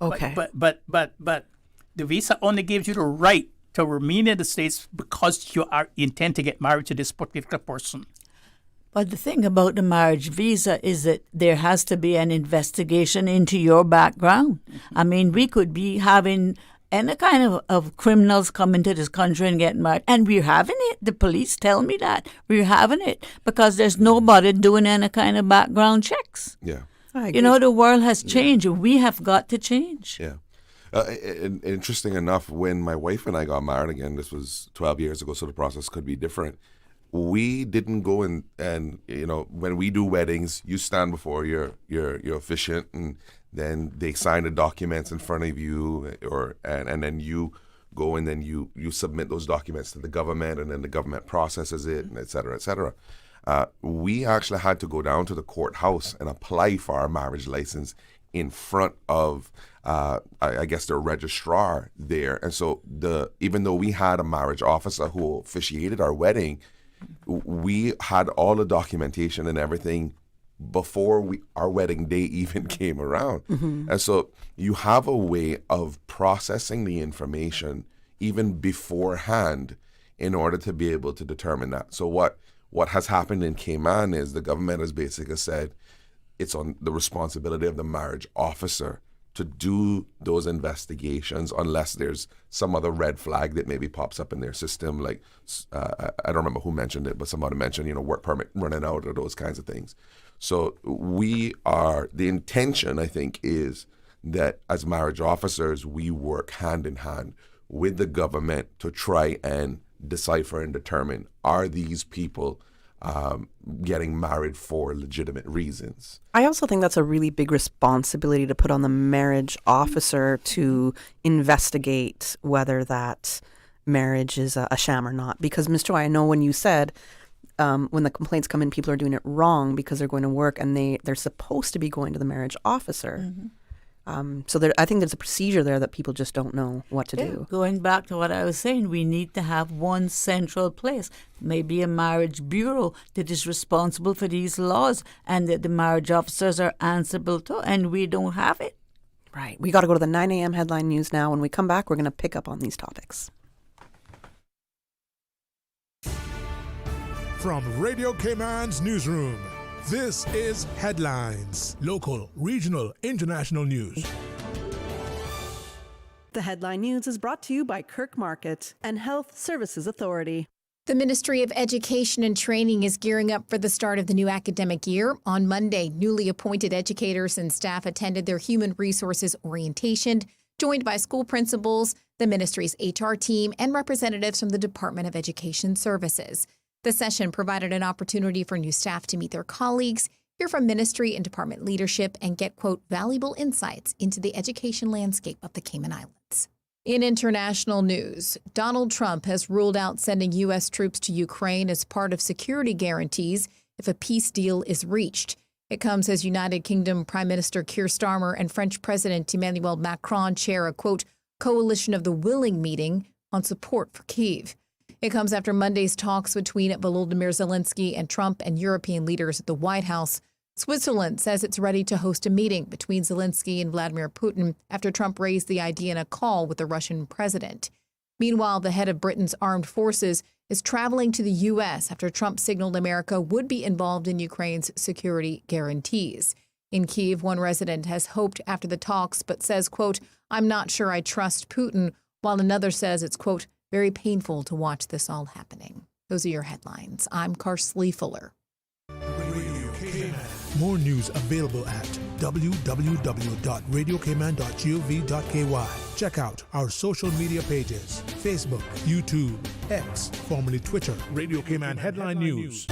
Okay. But the visa only gives you the right to remain in the States because you intend to get married to this particular person. But the thing about the marriage visa is that there has to be an investigation into your background. I mean, we could be having any kind of criminals come into this country and get married. And we're having it. The police tell me that. We're having it because there's nobody doing any kind of background checks. Yeah. The world has changed. We have got to change. Yeah. Interesting enough, when my wife and I got married again, this was 12 years ago, so the process could be different. We didn't go and when we do weddings, you stand before your officiant, and then they sign the documents in front of you, and then you go and then you submit those documents to the government, and then the government processes it, and et cetera, et cetera. We actually had to go down to the courthouse and apply for our marriage license in front of, I guess, the registrar there. And so even though we had a marriage officer who officiated our wedding, we had all the documentation and everything before our wedding day even came around. And so you have a way of processing the information even beforehand in order to be able to determine that. So what has happened in Cayman is the government has basically said it's on the responsibility of the marriage officer to do those investigations unless there's some other red flag that maybe pops up in their system. Like, I don't remember who mentioned it, but somebody mentioned, work permit running out or those kinds of things. So the intention, I think, is that as marriage officers, we work hand in hand with the government to try and decipher and determine, are these people getting married for legitimate reasons? I also think that's a really big responsibility to put on the marriage officer to investigate whether that marriage is a sham or not. Because, Ms. Joy, I know when you said when the complaints come in, people are doing it wrong because they're going to work and they're supposed to be going to the marriage officer. So I think there's a procedure there that people just don't know what to do. Going back to what I was saying, we need to have one central place, maybe a marriage bureau that is responsible for these laws and that the marriage officers are answerable to, and we don't have it. Right. We got to go to the 9 a.m. headline news now. When we come back, we're going to pick up on these topics. From Radio Cayman's newsroom, this is Headlines. Local, regional, international news. The headline news is brought to you by Kirk Market and Health Services Authority. The Ministry of Education and Training is gearing up for the start of the new academic year. On Monday, newly appointed educators and staff attended their human resources orientation, joined by school principals, the ministry's HR team, and representatives from the Department of Education Services. The session provided an opportunity for new staff to meet their colleagues, hear from ministry and department leadership, and get, quote, valuable insights into the education landscape of the Cayman Islands. In international news, Donald Trump has ruled out sending U.S. troops to Ukraine as part of security guarantees if a peace deal is reached. It comes as United Kingdom Prime Minister Keir Starmer and French President Emmanuel Macron chair a, quote, coalition of the willing meeting on support for Kyiv. It comes after Monday's talks between Volodymyr Zelensky and Trump and European leaders at the White House. Switzerland says it's ready to host a meeting between Zelensky and Vladimir Putin after Trump raised the idea in a call with the Russian president. Meanwhile, the head of Britain's armed forces is traveling to the U.S. after Trump signaled America would be involved in Ukraine's security guarantees. In Kyiv, one resident has hoped after the talks, but says, quote, I'm not sure I trust Putin, while another says it's, quote, very painful to watch this all happening. Those are your headlines. I'm Karsley Fuller. More news available at www.radiocayman.gov.ky. Check out our social media pages: Facebook, YouTube, X, formerly Twitter, Radio Cayman Headline News.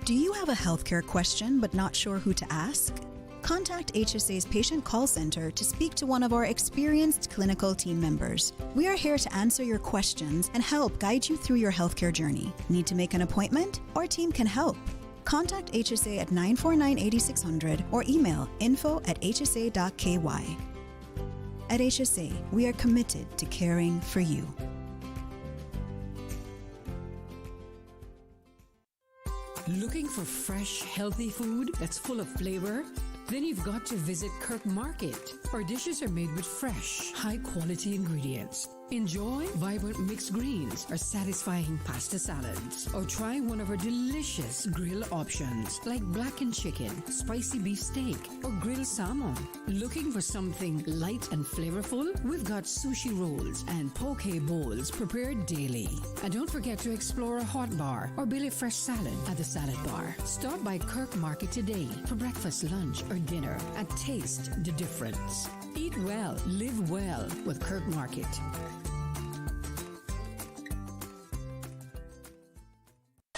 Do you have a healthcare question but not sure who to ask? Contact HSA's Patient Call Center to speak to one of our experienced clinical team members. We are here to answer your questions and help guide you through your healthcare journey. Need to make an appointment? Our team can help. Contact HSA at 949-8600 or email info@hsa.ky. At HSA, we are committed to caring for you. Looking for fresh, healthy food that's full of flavor? Then you've got to visit Kirk Market. Our dishes are made with fresh, high-quality ingredients. Enjoy vibrant mixed greens or satisfying pasta salads. Or try one of our delicious grill options like blackened chicken, spicy beef steak, or grilled salmon. Looking for something light and flavorful? We've got sushi rolls and poke bowls prepared daily. And don't forget to explore a hot bar or Billy Fresh salad at the salad bar. Stop by Kirk Market today for breakfast, lunch, or dinner and taste the difference. Eat well, live well with Kirk Market.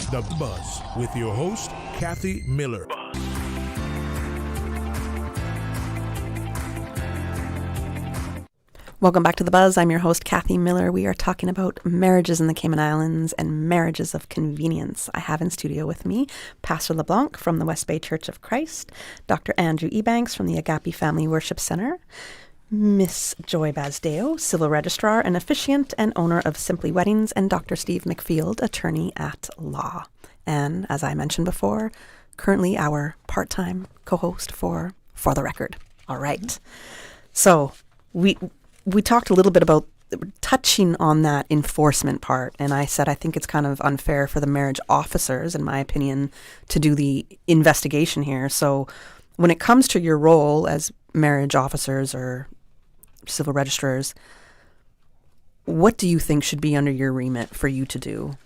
The Buzz with your host, Kathy Miller. Welcome back to The Buzz. I'm your host, Kathy Miller. We are talking about marriages in the Cayman Islands and marriages of convenience. I have in studio with me Pastor LeBlanc from the West Bay Church of Christ, Dr. Andrew Ebanks from the Agape Family Worship Center, Miss Joy Basdeo, Civil Registrar and Officiant and owner of Simply Weddings, and Dr. Steve McField, attorney at law. And as I mentioned before, currently our part-time co-host for the Record. All right. So we talked a little bit about touching on that enforcement part, and I said I think it's kind of unfair for the marriage officers, in my opinion, to do the investigation here. So when it comes to your role as marriage officers or civil registrars, what do you think should be under your remit for you to do?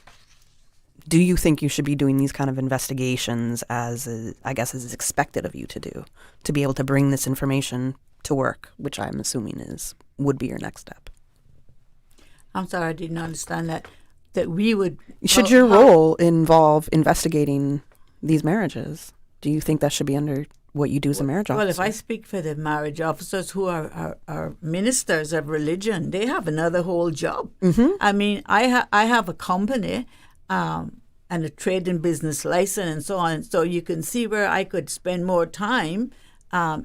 Do you think you should be doing these kind of investigations as is expected of you to do, to be able to bring this information to work, which I'm assuming would be your next step? I'm sorry, I didn't understand that we would... Should your role involve investigating these marriages? Do you think that should be under what you do as a marriage officer? Well, if I speak for the marriage officers who are ministers of religion, they have another whole job. Mm-hmm. I mean, I have a company and a trade and business license and so on. So you can see where I could spend more time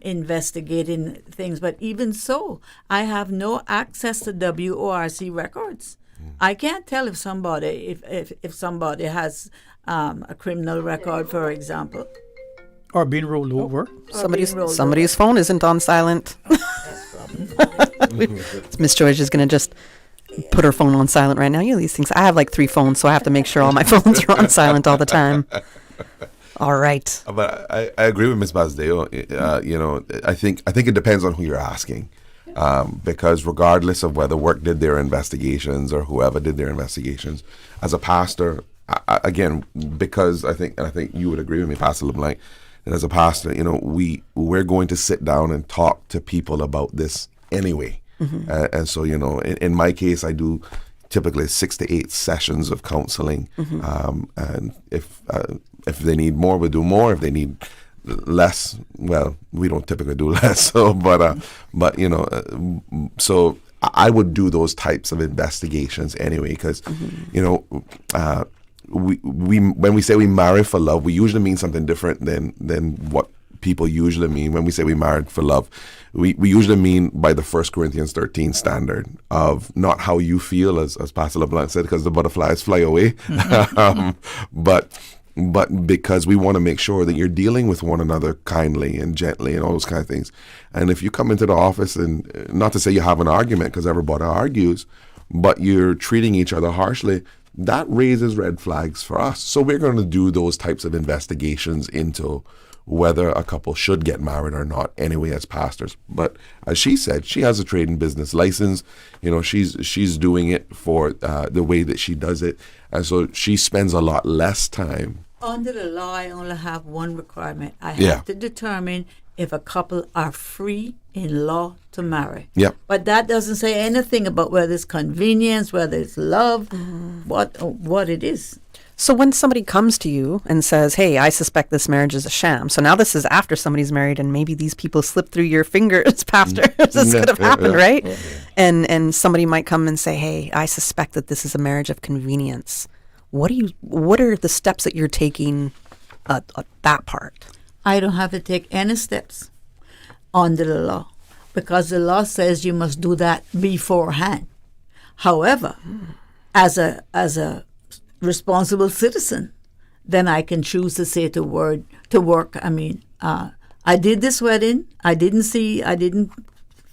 investigating things. But even so, I have no access to WORC records. I can't tell if somebody has a criminal record, for example. Or being rolled over. Somebody's phone isn't on silent. Miss George is going to just put her phone on silent right now. You know these things. I have like 3 phones, so I have to make sure all my phones are on silent all the time. All right. But I agree with Ms. Basdeo. I think it depends on who you're asking. Because regardless of whether work did their investigations or whoever did their investigations, as a pastor, again, because I think you would agree with me, Pastor LeBlanc, that as a pastor, we're going to sit down and talk to people about this anyway. Mm-hmm. And so, in my case, I do typically 6 to 8 sessions of counseling. Mm-hmm. And if they need more, we do more. If they need less, well, we don't typically do less. So, so I would do those types of investigations anyway, because we when we say we marry for love, we usually mean something different than what people usually mean. When we say we married for love, we usually mean by the 1 Corinthians 13 standard of not how you feel, as Pastor LeBlanc said, because the butterflies fly away, but because we want to make sure that you're dealing with one another kindly and gently and all those kind of things. And if you come into the office, and not to say you have an argument, because everybody argues, but you're treating each other harshly, that raises red flags for us. So we're going to do those types of investigations into whether a couple should get married or not anyway as pastors. But as she said, she has a trade and business license. She's doing it for the way that she does it. And so she spends a lot less time Under the law, I only have one requirement. I have Yeah. to determine if a couple are free in law to marry. Yep. But that doesn't say anything about whether it's convenience, whether it's love, what it is. So when somebody comes to you and says, hey, I suspect this marriage is a sham. So now this is after somebody's married and maybe these people slip through your fingers, Pastor. This could have happened, right? Yeah. And somebody might come and say, hey, I suspect that this is a marriage of convenience. What are the steps that you're taking at that part? I don't have to take any steps under the law because the law says you must do that beforehand. However, as a responsible citizen, then I can choose to say to work. I mean, I did this wedding. I didn't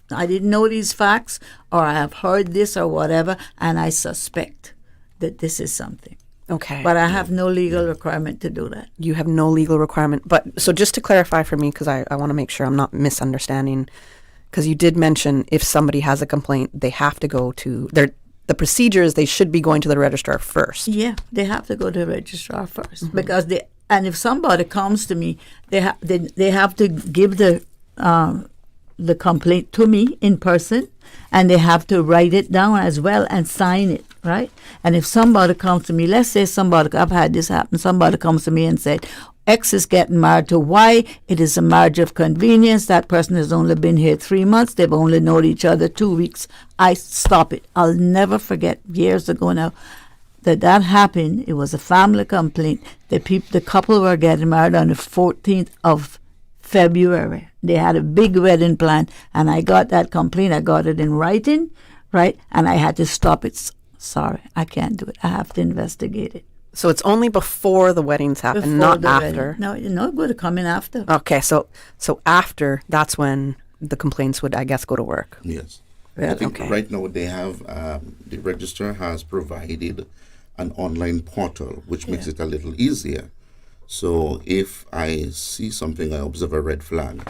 know these facts, or I have heard this or whatever, and I suspect that this is something. Okay. But I have no legal requirement to do that. You have no legal requirement. But so just to clarify for me, because I want to make sure I'm not misunderstanding, because you did mention if somebody has a complaint, they have to go to the procedures, they should be going to the registrar first. Yeah, they have to go to the registrar first because if somebody comes to me, they have to give the complaint to me in person, and they have to write it down as well and sign it, right? And if somebody comes to me, let's say I've had this happen, somebody comes to me and said, X is getting married to Y. It is a marriage of convenience. That person has only been here 3 months. They've only known each other 2 weeks. I stop it. I'll never forget years ago now that happened. It was a family complaint. The couple were getting married on the 14th of February. They had a big wedding plan, and I got that complaint. I got it in writing, right? And I had to stop it. Sorry, I can't do it. I have to investigate it. So it's only before the weddings happen, not after. No, you're not going to come in after. Okay, so after, that's when the complaints would, I guess, go to work. Yes. Really? I think Okay. right now they have, the registrar has provided an online portal, which makes it a little easier. So if I see something, I observe a red flag,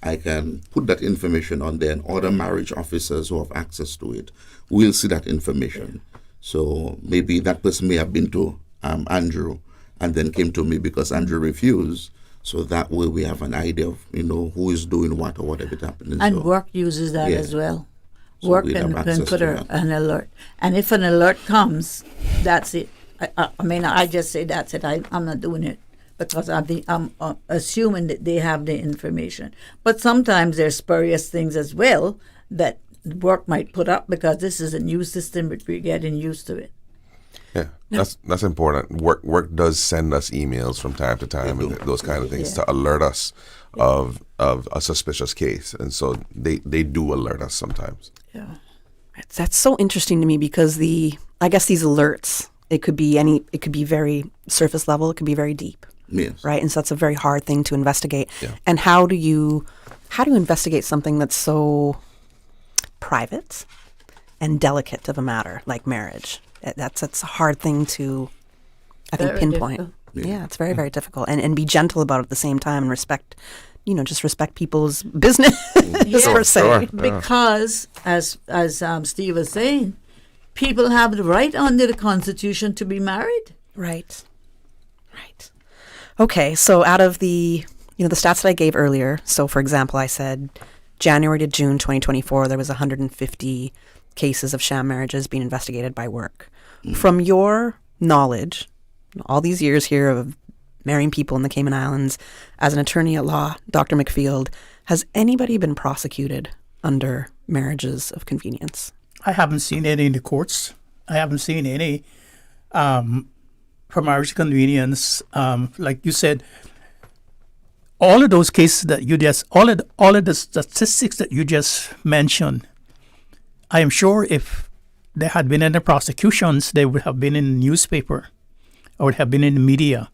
I can put that information on there, and other marriage officers who have access to it will see that information. So maybe that person may have been to Andrew and then came to me because Andrew refused. So that way we have an idea of, who is doing what or whatever it happened. And so, work uses that as well. So Work we'd have can access put to that. an alert. And if an alert comes, that's it. I just say that's it. I'm not doing it because I'm assuming that they have the information. But sometimes there's spurious things as well that work might put up because this is a new system, but we're getting used to it. Yeah, that's important. Work does send us emails from time to time and those kind of things to alert us of a suspicious case, and so they do alert us sometimes. Yeah, that's so interesting to me because I guess these alerts, it could be very surface level, it could be very deep. Yes. Right, and so that's a very hard thing to investigate. Yeah. And how do you investigate something that's so private and delicate of a matter like marriage? That's a hard thing to, I think, Very pinpoint. difficult. Yeah, it's very, very difficult. And be gentle about it at the same time and respect, just respect people's business, per se. Sure. Because, as Steve was saying, people have the right under the Constitution to be married. Right. Okay, so out of the stats that I gave earlier, so for example, I said January to June 2024, there was 150 cases of sham marriages being investigated by work. From your knowledge, all these years here of marrying people in the Cayman Islands, as an attorney at law, Dr. McField, has anybody been prosecuted under marriages of convenience? I haven't seen any in the courts. I haven't seen any for marriage convenience. Like you said, all of those cases that you all of the statistics that you just mentioned, I am sure if there had been any prosecutions, they would have been in the newspaper or would have been in the media,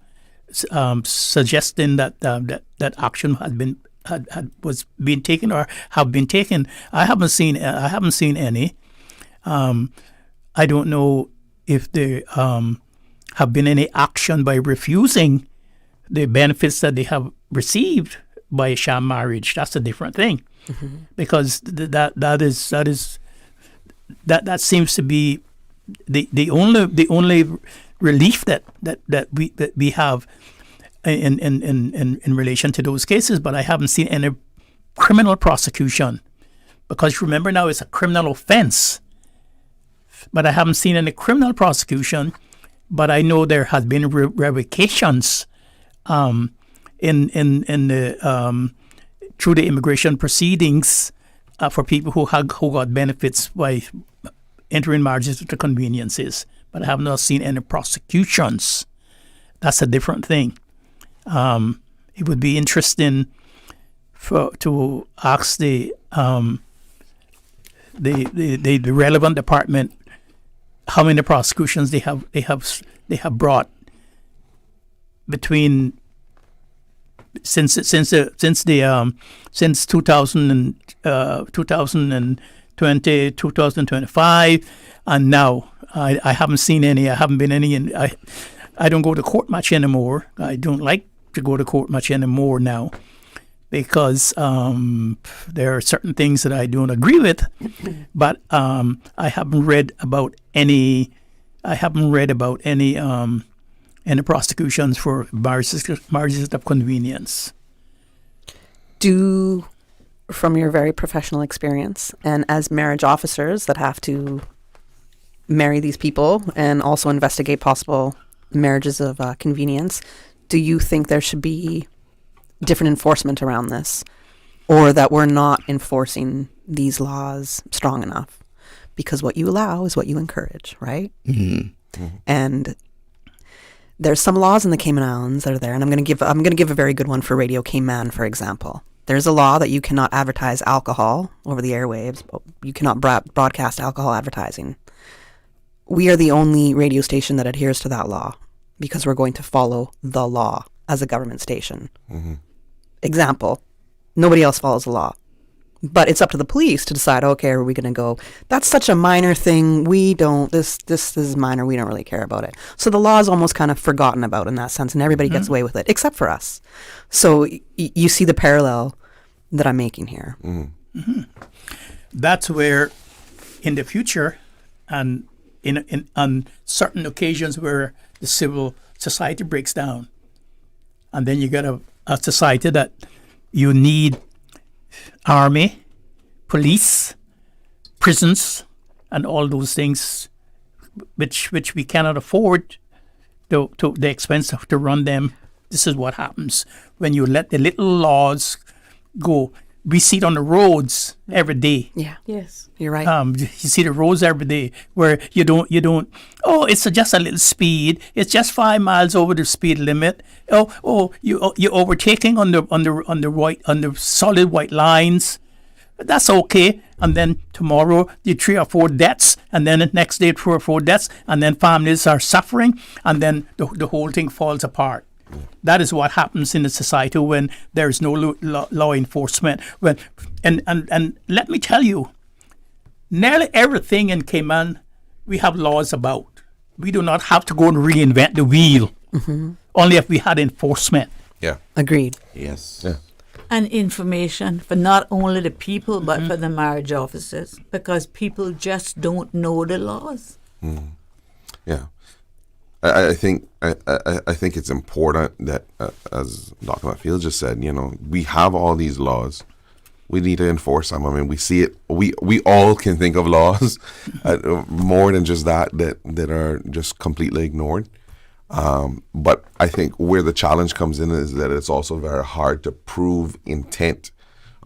suggesting that that action was being taken or have been taken. I haven't seen any. I don't know if there have been any action by refusing the benefits that they have received by a sham marriage. That's a different thing, because that seems to be the only relief that we have in relation to those cases, but I haven't seen any criminal prosecution, because remember now it's a criminal offense. But I haven't seen any criminal prosecution. But I know there has been revocations in the through the immigration proceedings for people who got benefits by entering marriages with the conveniences. But I have not seen any prosecutions. That's a different thing. It would be interesting to ask the relevant department how many prosecutions they have brought between since 2020, 2025, and now. I haven't seen any. I haven't been any. And I don't go to court much anymore. I don't like to go to court much anymore now, because there are certain things that I don't agree with. But I haven't read about any. Any prosecutions for marriages of convenience. From your very professional experience, and as marriage officers that have to marry these people and also investigate possible marriages of convenience, do you think there should be different enforcement around this, or that we're not enforcing these laws strong enough? Because what you allow is what you encourage, right? Mm-hmm. Mm-hmm. And there's some laws in the Cayman Islands that are there, and I'm going to give a very good one for Radio Cayman, for example. There's a law that you cannot advertise alcohol over the airwaves. You cannot broadcast alcohol advertising. We are the only radio station that adheres to that law, because we're going to follow the law as a government station. Mm-hmm. Example, nobody else follows the law. But it's up to the police to decide, okay, are we going to go, that's such a minor thing, this is minor, we don't really care about it. So the law is almost kind of forgotten about in that sense, and everybody gets away with it, except for us. So you see the parallel that I'm making here. Mm-hmm. Mm-hmm. That's where, in the future, and on certain occasions where the civil society breaks down, and then you get a society that you need army, police, prisons, and all those things, which we cannot afford to the expense to run them. This is what happens when you let the little laws go. We see it on the roads every day. Yeah. Yes. You're right. You see the roads every day where you don't. Oh, it's just a little speed. It's just 5 miles over the speed limit. You're overtaking on the solid white lines. That's okay. And then tomorrow, the 3 or 4 deaths, and then the next day 3 or 4 deaths, and then families are suffering, and then the whole thing falls apart. That is what happens in a society when there is no law enforcement. And let me tell you, nearly everything in Cayman we have laws about. We do not have to go and reinvent the wheel. Mm-hmm. Only if we had enforcement. Yeah. Agreed. Yes. Yeah. And information for not only the people, but for the marriage officers, because people just don't know the laws. Mm. Yeah. I think it's important that, as Dr. McField just said, we have all these laws. We need to enforce them. I mean, we see it. We all can think of laws more than just that are just completely ignored. But I think where the challenge comes in is that it's also very hard to prove intent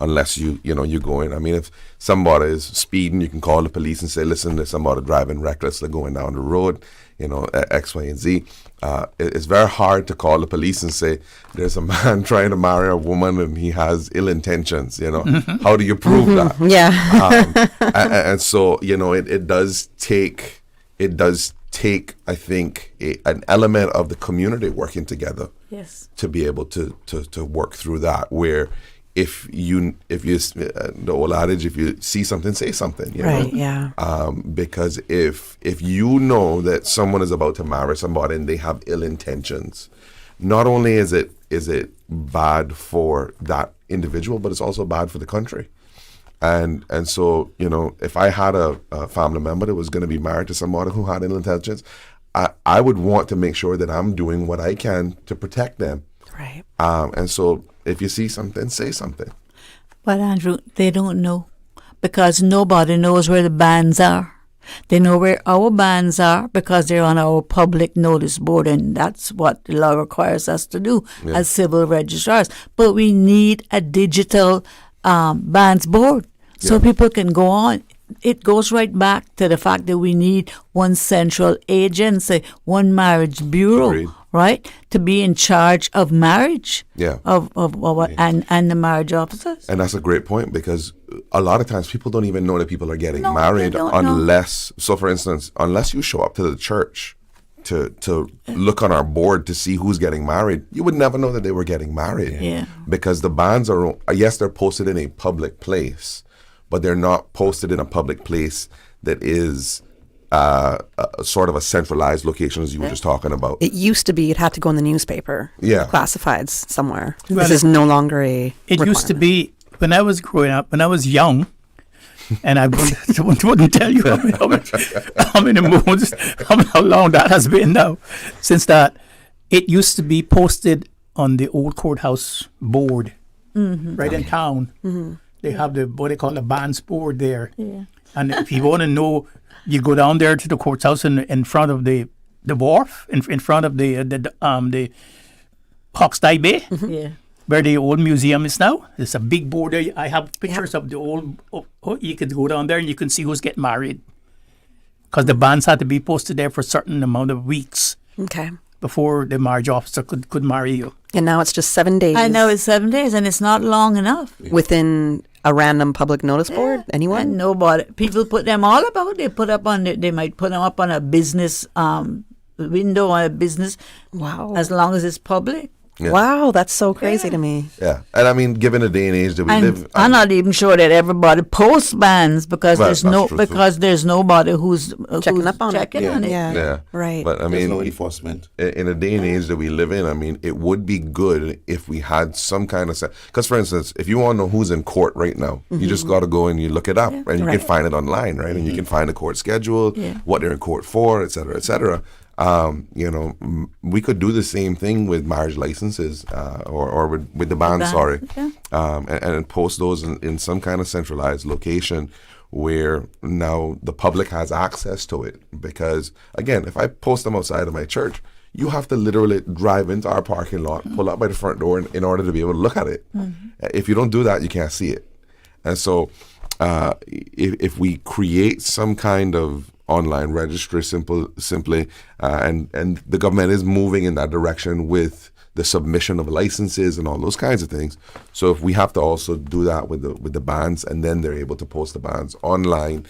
unless you go in. I mean, if somebody is speeding, you can call the police and say, listen, there's somebody driving recklessly going down the road, X, Y, and Z. It's very hard to call the police and say, there's a man trying to marry a woman and he has ill intentions, Mm-hmm. How do you prove that? Yeah. And so, it does take, I think, an element of the community working together. Yes. To be able to work through that, where if you the old adage, if you see something, say something, right, yeah. Because if you know that someone is about to marry somebody and they have ill intentions, not only is it bad for that individual, but it's also bad for the country. And so, if I had a family member that was going to be married to somebody who had ill intentions, I would want to make sure that I'm doing what I can to protect them. Right. And so if you see something, say something. But Andrew, they don't know, because nobody knows where the bands are. They know where our bands are because they're on our public notice board, and that's what the law requires us to do as civil registrars. But we need a digital bands board so people can go on. It goes right back to the fact that we need one central agency, one marriage bureau, right, to be in charge of marriage, and the marriage officers. And that's a great point, because a lot of times people don't even know that people are getting married unless, so for instance, unless you show up to the church to look on our board to see who's getting married, you would never know that they were getting married. Because the bands are, yes, they're posted in a public place, but they're not posted in a public place that is a sort of a centralized location, as you were just talking about. It used to be it had to go in the newspaper, classifieds somewhere. Well, this is no longer a It used to be, when I was growing up, when I was young, and I wouldn't tell you how many months, how long that has been now, since that, it used to be posted on the old courthouse board, right in town. They have what they call the bands board there. And if you want to know, you go down there to the courthouse in front of the wharf, in front of the Hawkesbury Bay, where the old museum is now. There's a big board there. I have pictures of the old. You could go down there and you can see who's getting married, because the bands had to be posted there for a certain amount of weeks. Before the marriage officer could marry you. And now it's just 7 days. I know it's 7 days, and it's not long enough. Within a random public notice board? Anyone? And nobody. People put them all about. They put up on. They might put them up on a business window on a business. Wow. As long as it's public. Wow, that's so crazy to me. Yeah, and I mean, given the day and age that we live, I'm not even sure that everybody posts bands because there's nobody who's checking up on it. Yeah, right. But I mean, no enforcement. In a day and age that we live in, I mean, it would be good if we had some kind of because, for instance, if you want to know who's in court right now, you just got to go and you look it up, and you can find it online, right? And you can find the court schedule, what they're in court for, et cetera, et cetera. We could do the same thing with marriage licenses or with the band, and post those in some kind of centralized location where now the public has access to it. Because, again, if I post them outside of my church, you have to literally drive into our parking lot, pull up by the front door in order to be able to look at it. If you don't do that, you can't see it. And so if we create some kind of online registry simply and the government is moving in that direction with the submission of licenses and all those kinds of things. So if we have to also do that with the bands, and then they're able to post the bands online,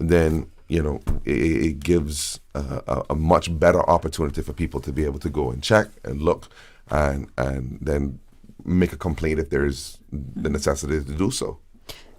then it gives a much better opportunity for people to be able to go and check and look and then make a complaint if there's the necessity to do so.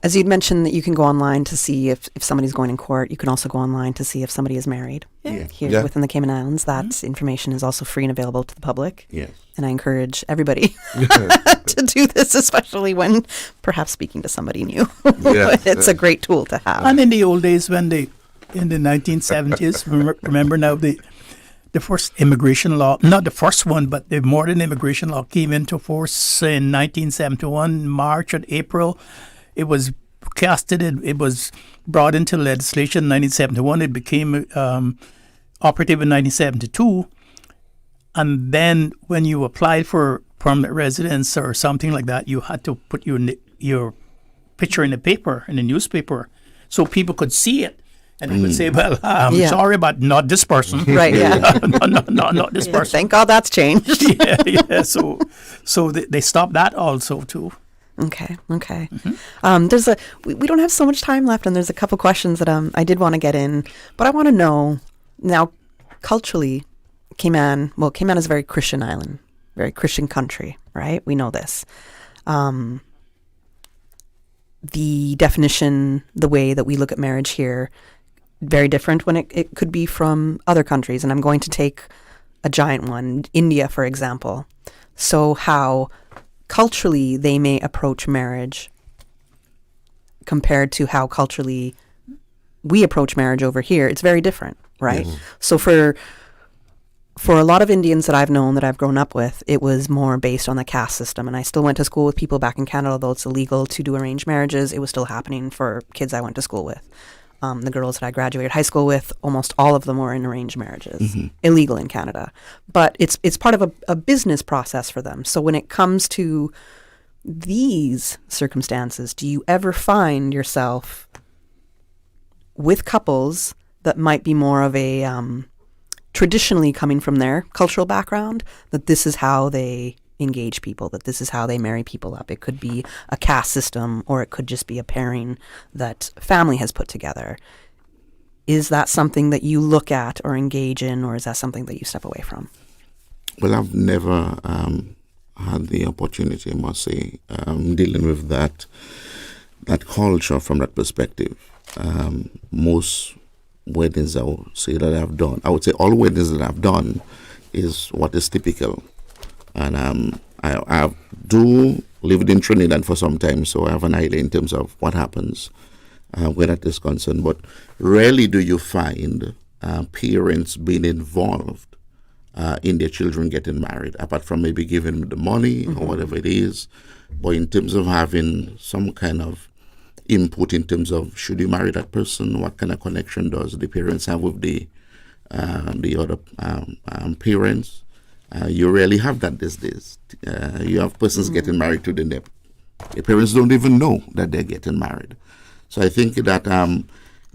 As you'd mentioned that you can go online to see if somebody's going in court, you can also go online to see if somebody is married. Here within the Cayman Islands, that information is also free and available to the public. And I encourage everybody to do this, especially when perhaps speaking to somebody new. It's a great tool to have. And in the old days, in the 1970s, remember now the first immigration law, not the first one, but the modern immigration law came into force in 1971, March and April. It was it was brought into legislation in 1971. It became operative in 1972. And then when you applied for permanent residence or something like that, you had to put your picture in the paper, in the newspaper, so people could see it. And they would say, well, I'm sorry, but not this person. Right, not this person. Thank God that's changed. So they stopped that also, too. Okay. There's we don't have so much time left, and there's a couple questions that I did want to get in, but I want to know now, culturally, Cayman is a very Christian island, very Christian country, right? We know this. The definition, the way that we look at marriage here, very different when it could be from other countries, and I'm going to take a giant one, India, for example. So how culturally they may approach marriage compared to how culturally we approach marriage over here, it's very different, right? Yes. So for a lot of Indians that I've known, that I've grown up with, it was more based on the caste system. And I still went to school with people back in Canada, although it's illegal to do arranged marriages. It was still happening for kids I went to school with. The girls that I graduated high school with, almost all of them were in arranged marriages, illegal in Canada. But it's part of a business process for them. So when it comes to these circumstances, do you ever find yourself with couples that might be more of a traditionally coming from their cultural background, that this is how they engage people, that this is how they marry people up? It could be a caste system, or it could just be a pairing that family has put together. Is that something that you look at or engage in, or is that something that you step away from? Well, I've never had the opportunity, I must say, dealing with that culture from that perspective. Most weddings, I would say, that I've done, I would say all weddings that I've done is what is typical. And I do lived in Trinidad for some time, so I have an idea in terms of what happens where that is concerned. But rarely do you find parents being involved in their children getting married, apart from maybe giving them the money or whatever it is. But in terms of having some kind of input in terms of, should you marry that person, what kind of connection does the parents have with the other parents, you rarely have that these days. You have persons getting married to their parents don't even know that they're getting married. So I think that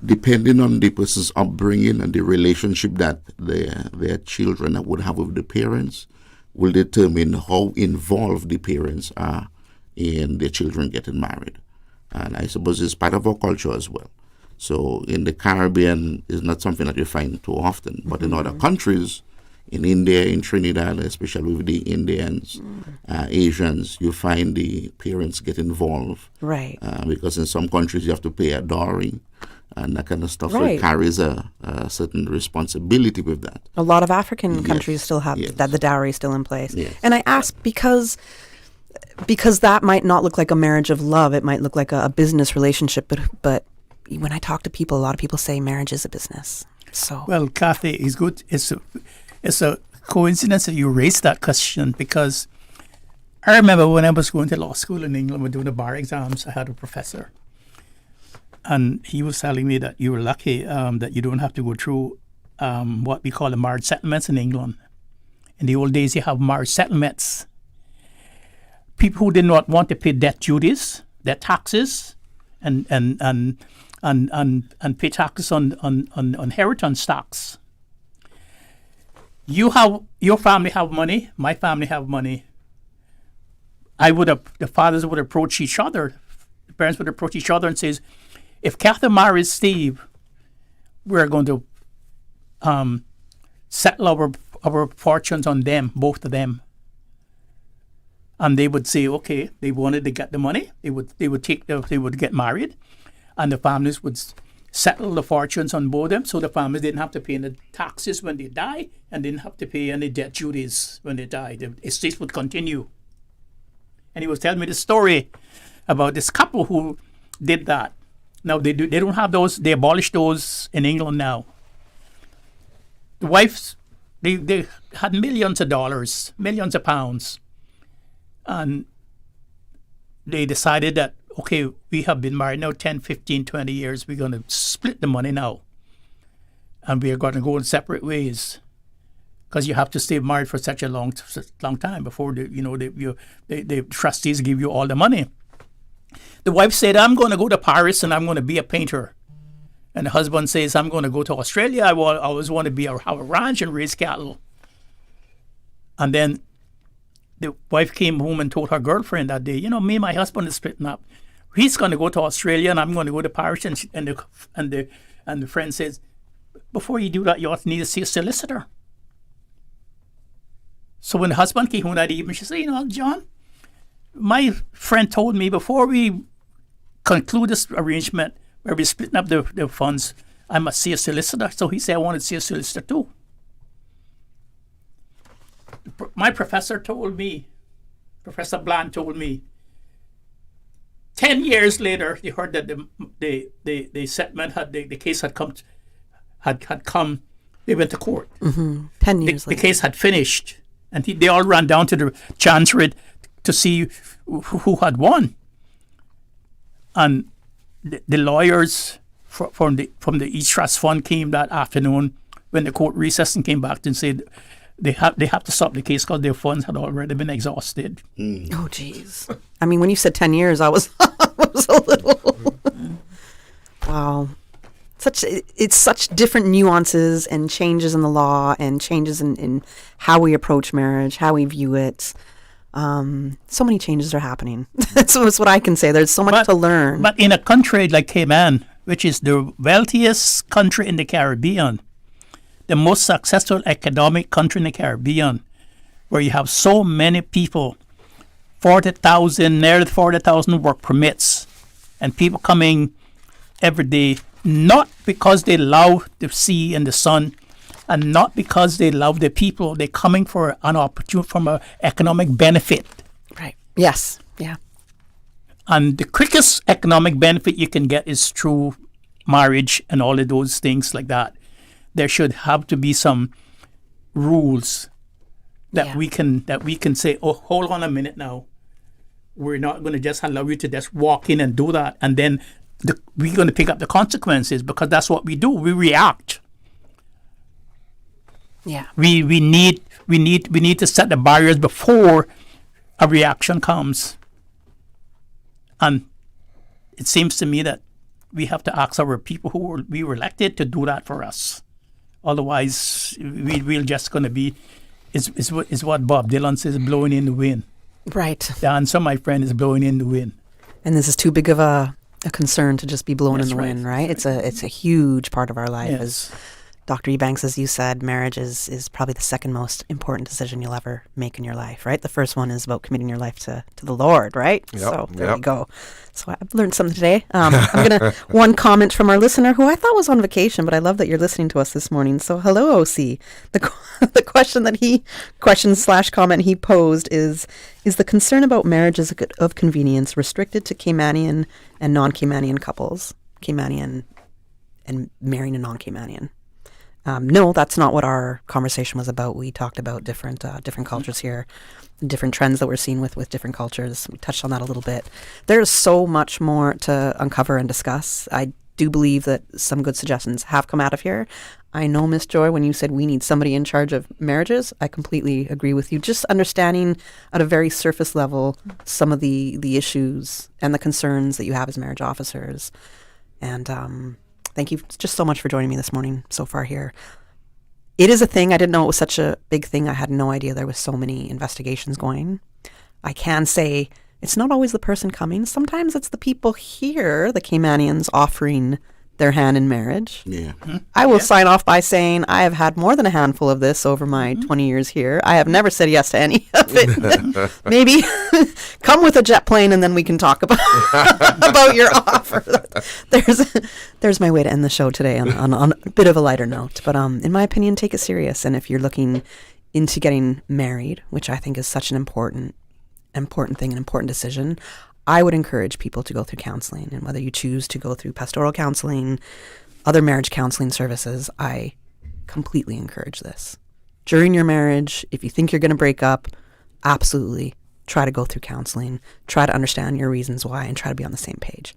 depending on the person's upbringing and the relationship that their children would have with the parents will determine how involved the parents are in their children getting married. And I suppose it's part of our culture as well. So in the Caribbean, it's not something that you find too often. But in other countries, in India, in Trinidad, especially with the Indians, Asians, you find the parents get involved. Right. Because in some countries you have to pay a dowry and that kind of stuff. Right. So it carries a certain responsibility with that. A lot of African countries still have that, the dowry is still in place. Yes. And I ask because that might not look like a marriage of love. It might look like a business relationship. But when I talk to people, a lot of people say marriage is a business. So well, Kathy, it's good. It's a coincidence that you raised that question, because I remember when I was going to law school in England, we were doing the bar exams, I had a professor. And he was telling me that you were lucky that you don't have to go through what we call the marriage settlements in England. In the old days, you have marriage settlements. People who did not want to pay death duties, death taxes, and pay taxes on inheritance tax. Your family have money, my family have money. The fathers would approach each other, the parents would approach each other and says, if Kathy marries Steve, we're going to settle our fortunes on them, both of them. And they would say, okay, they wanted to get the money, they would get married, and the families would settle the fortunes on both of them, so the families didn't have to pay any taxes when they die and didn't have to pay any debt duties when they die. The estates would continue. And he was telling me the story about this couple who did that. Now they don't have those. They abolished those in England now. The wives, they had millions of dollars, millions of pounds, and they decided that, okay, we have been married now 10, 15, 20 years. We're going to split the money now. And we are going to go in separate ways. Because you have to stay married for such a long time before the trustees give you all the money. The wife said, I'm going to go to Paris and I'm going to be a painter. And the husband says, I'm going to go to Australia. I always want to have a ranch and raise cattle. And then the wife came home and told her girlfriend that day, me and my husband is splitting up. He's going to go to Australia and I'm going to go to Paris. And the friend says, before you do that, you ought to need to see a solicitor. So when the husband came home that evening, she said, John, my friend told me before we conclude this arrangement where we're splitting up the funds, I must see a solicitor. So he said, I want to see a solicitor too. My professor told me, Professor Bland told me, 10 years later, they heard that the settlement the case had come they went to court. 10 years The later. case had finished, and they all ran down to the chancery to see who had won. And the lawyers from the East Trust Fund came that afternoon when the court recessed and came back and said they have to stop the case because their funds had already been exhausted. Oh, jeez. I mean, when you said 10 years, I was a little... Wow. It's such different nuances and changes in the law and changes in how we approach marriage, how we view it. So many changes are happening. That's what I can say. There's so much to learn. But in a country like Cayman, which is the wealthiest country in the Caribbean, the most successful economic country in the Caribbean, where you have so many people, nearly 40,000 work permits, and people coming every day, not because they love the sea and the sun, and not because they love the people. They're coming for an opportunity from an economic benefit. Right. Yes. Yeah. And the quickest economic benefit you can get is through marriage and all of those things like that. There should have to be some rules that we can say, oh, hold on a minute now. We're not going to just allow you to just walk in and do that, and then we're going to pick up the consequences, because that's what we do. We react. Yeah. We need to set the barriers before a reaction comes. And it seems to me that we have to ask our people who we were elected to do that for us. Otherwise, we're just going to be, is what Bob Dylan says, blowing in the wind. Right. The answer, my friend, is blowing in the wind. And this is too big of a concern to just be blown in the That's right. wind, right? It's a huge part of our life. Yes. As Dr. Ebanks, as you said, marriage is probably the second most important decision you'll ever make in your life, right? The first one is about committing your life to the Lord, right? Yep, So there yep. we go. So I've learned something today. I'm going to, one comment from our listener who I thought was on vacation, but I love that you're listening to us this morning. So hello, OC. The question/comment he posed is the concern about marriages of convenience restricted to Caymanian and non-Caymanian couples? Caymanian and marrying a non-Caymanian? No, that's not what our conversation was about. We talked about different cultures here, different trends that we're seeing with different cultures. We touched on that a little bit. There's so much more to uncover and discuss. I do believe that some good suggestions have come out of here. I know, Miss Joy, when you said we need somebody in charge of marriages, I completely agree with you. Just understanding at a very surface level some of the issues and the concerns that you have as marriage officers. And thank you just so much for joining me this morning so far here. It is a thing. I didn't know it was such a big thing. I had no idea there was so many investigations going. I can say it's not always the person coming. Sometimes it's the people here, the Caymanians, offering their hand in marriage. Yeah. I will sign off by saying I have had more than a handful of this over my 20 years here. I have never said yes to any of it. Maybe come with a jet plane and then we can talk about about your offer. There's my way to end the show today on a bit of a lighter note. But in my opinion, take it serious. And if you're looking into getting married, which I think is such an important thing, an important decision, I would encourage people to go through counseling. And whether you choose to go through pastoral counseling, other marriage counseling services, I completely encourage this. During your marriage, if you think you're going to break up, absolutely try to go through counseling, try to understand your reasons why, and try to be on the same page.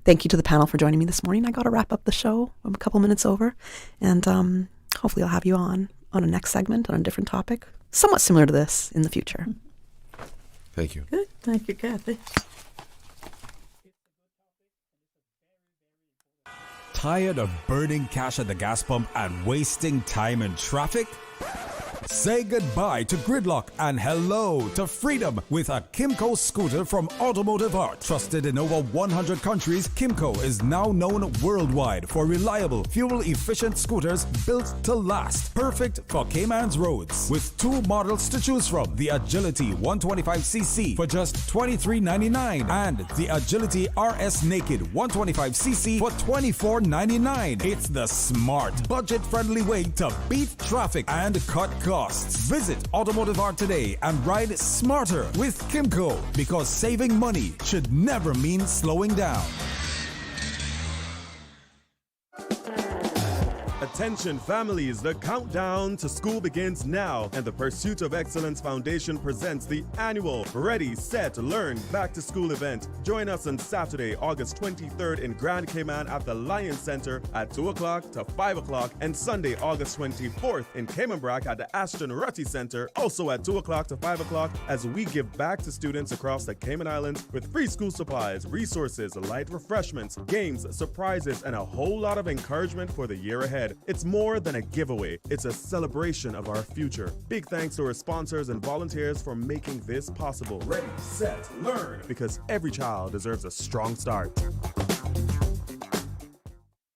Thank you to the panel for joining me this morning. I got to wrap up the show. I'm a couple minutes over. And hopefully I'll have you on a next segment on a different topic, somewhat similar to this in the future. Thank you. Good. Thank you, Kathy. Tired of burning cash at the gas pump and wasting time in traffic? Say goodbye to gridlock and hello to freedom with a Kimco scooter from Automotive Art. Trusted in over 100 countries, Kimco is now known worldwide for reliable, fuel-efficient scooters built to last. Perfect for Cayman's roads. With two models to choose from, the Agility 125cc for just $23.99 and the Agility RS Naked 125cc for $24.99. It's the smart, budget-friendly way to beat traffic and cut costs. Visit Automotive Art today and ride smarter with Kimco, because saving money should never mean slowing down. Attention families, the countdown to school begins now, and the Pursuit of Excellence Foundation presents the annual Ready, Set, Learn Back to School event. Join us on Saturday, August 23rd in Grand Cayman at the Lion Center at 2 o'clock to 5 o'clock, and Sunday, August 24th in Cayman Brac at the Ashton Rutty Center, also at 2 o'clock to 5 o'clock, as we give back to students across the Cayman Islands with free school supplies, resources, light refreshments, games, surprises, and a whole lot of encouragement for the year ahead. It's more than a giveaway, it's a celebration of our future. Big thanks to our sponsors and volunteers for making this possible. Ready, set, learn, because every child deserves a strong start.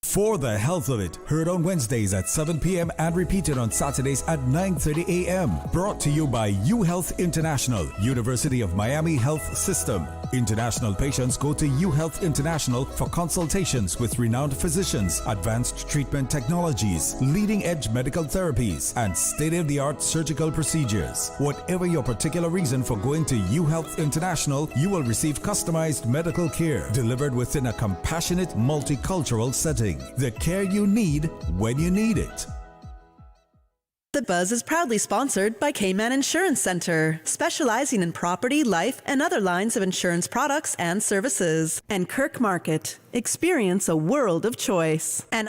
For the Health of It, heard on Wednesdays at 7 p.m. and repeated on Saturdays at 9:30 a.m. Brought to you by UHealth International, University of Miami Health System. International patients go to UHealth International for consultations with renowned physicians, advanced treatment technologies, leading-edge medical therapies, and state-of-the-art surgical procedures. Whatever your particular reason for going to UHealth International, you will receive customized medical care delivered within a compassionate, multicultural setting. The care you need when you need it. The Buzz is proudly sponsored by Cayman Insurance Center, specializing in property, life, and other lines of insurance products and services. And Kirk Market. Experience a world of choice. And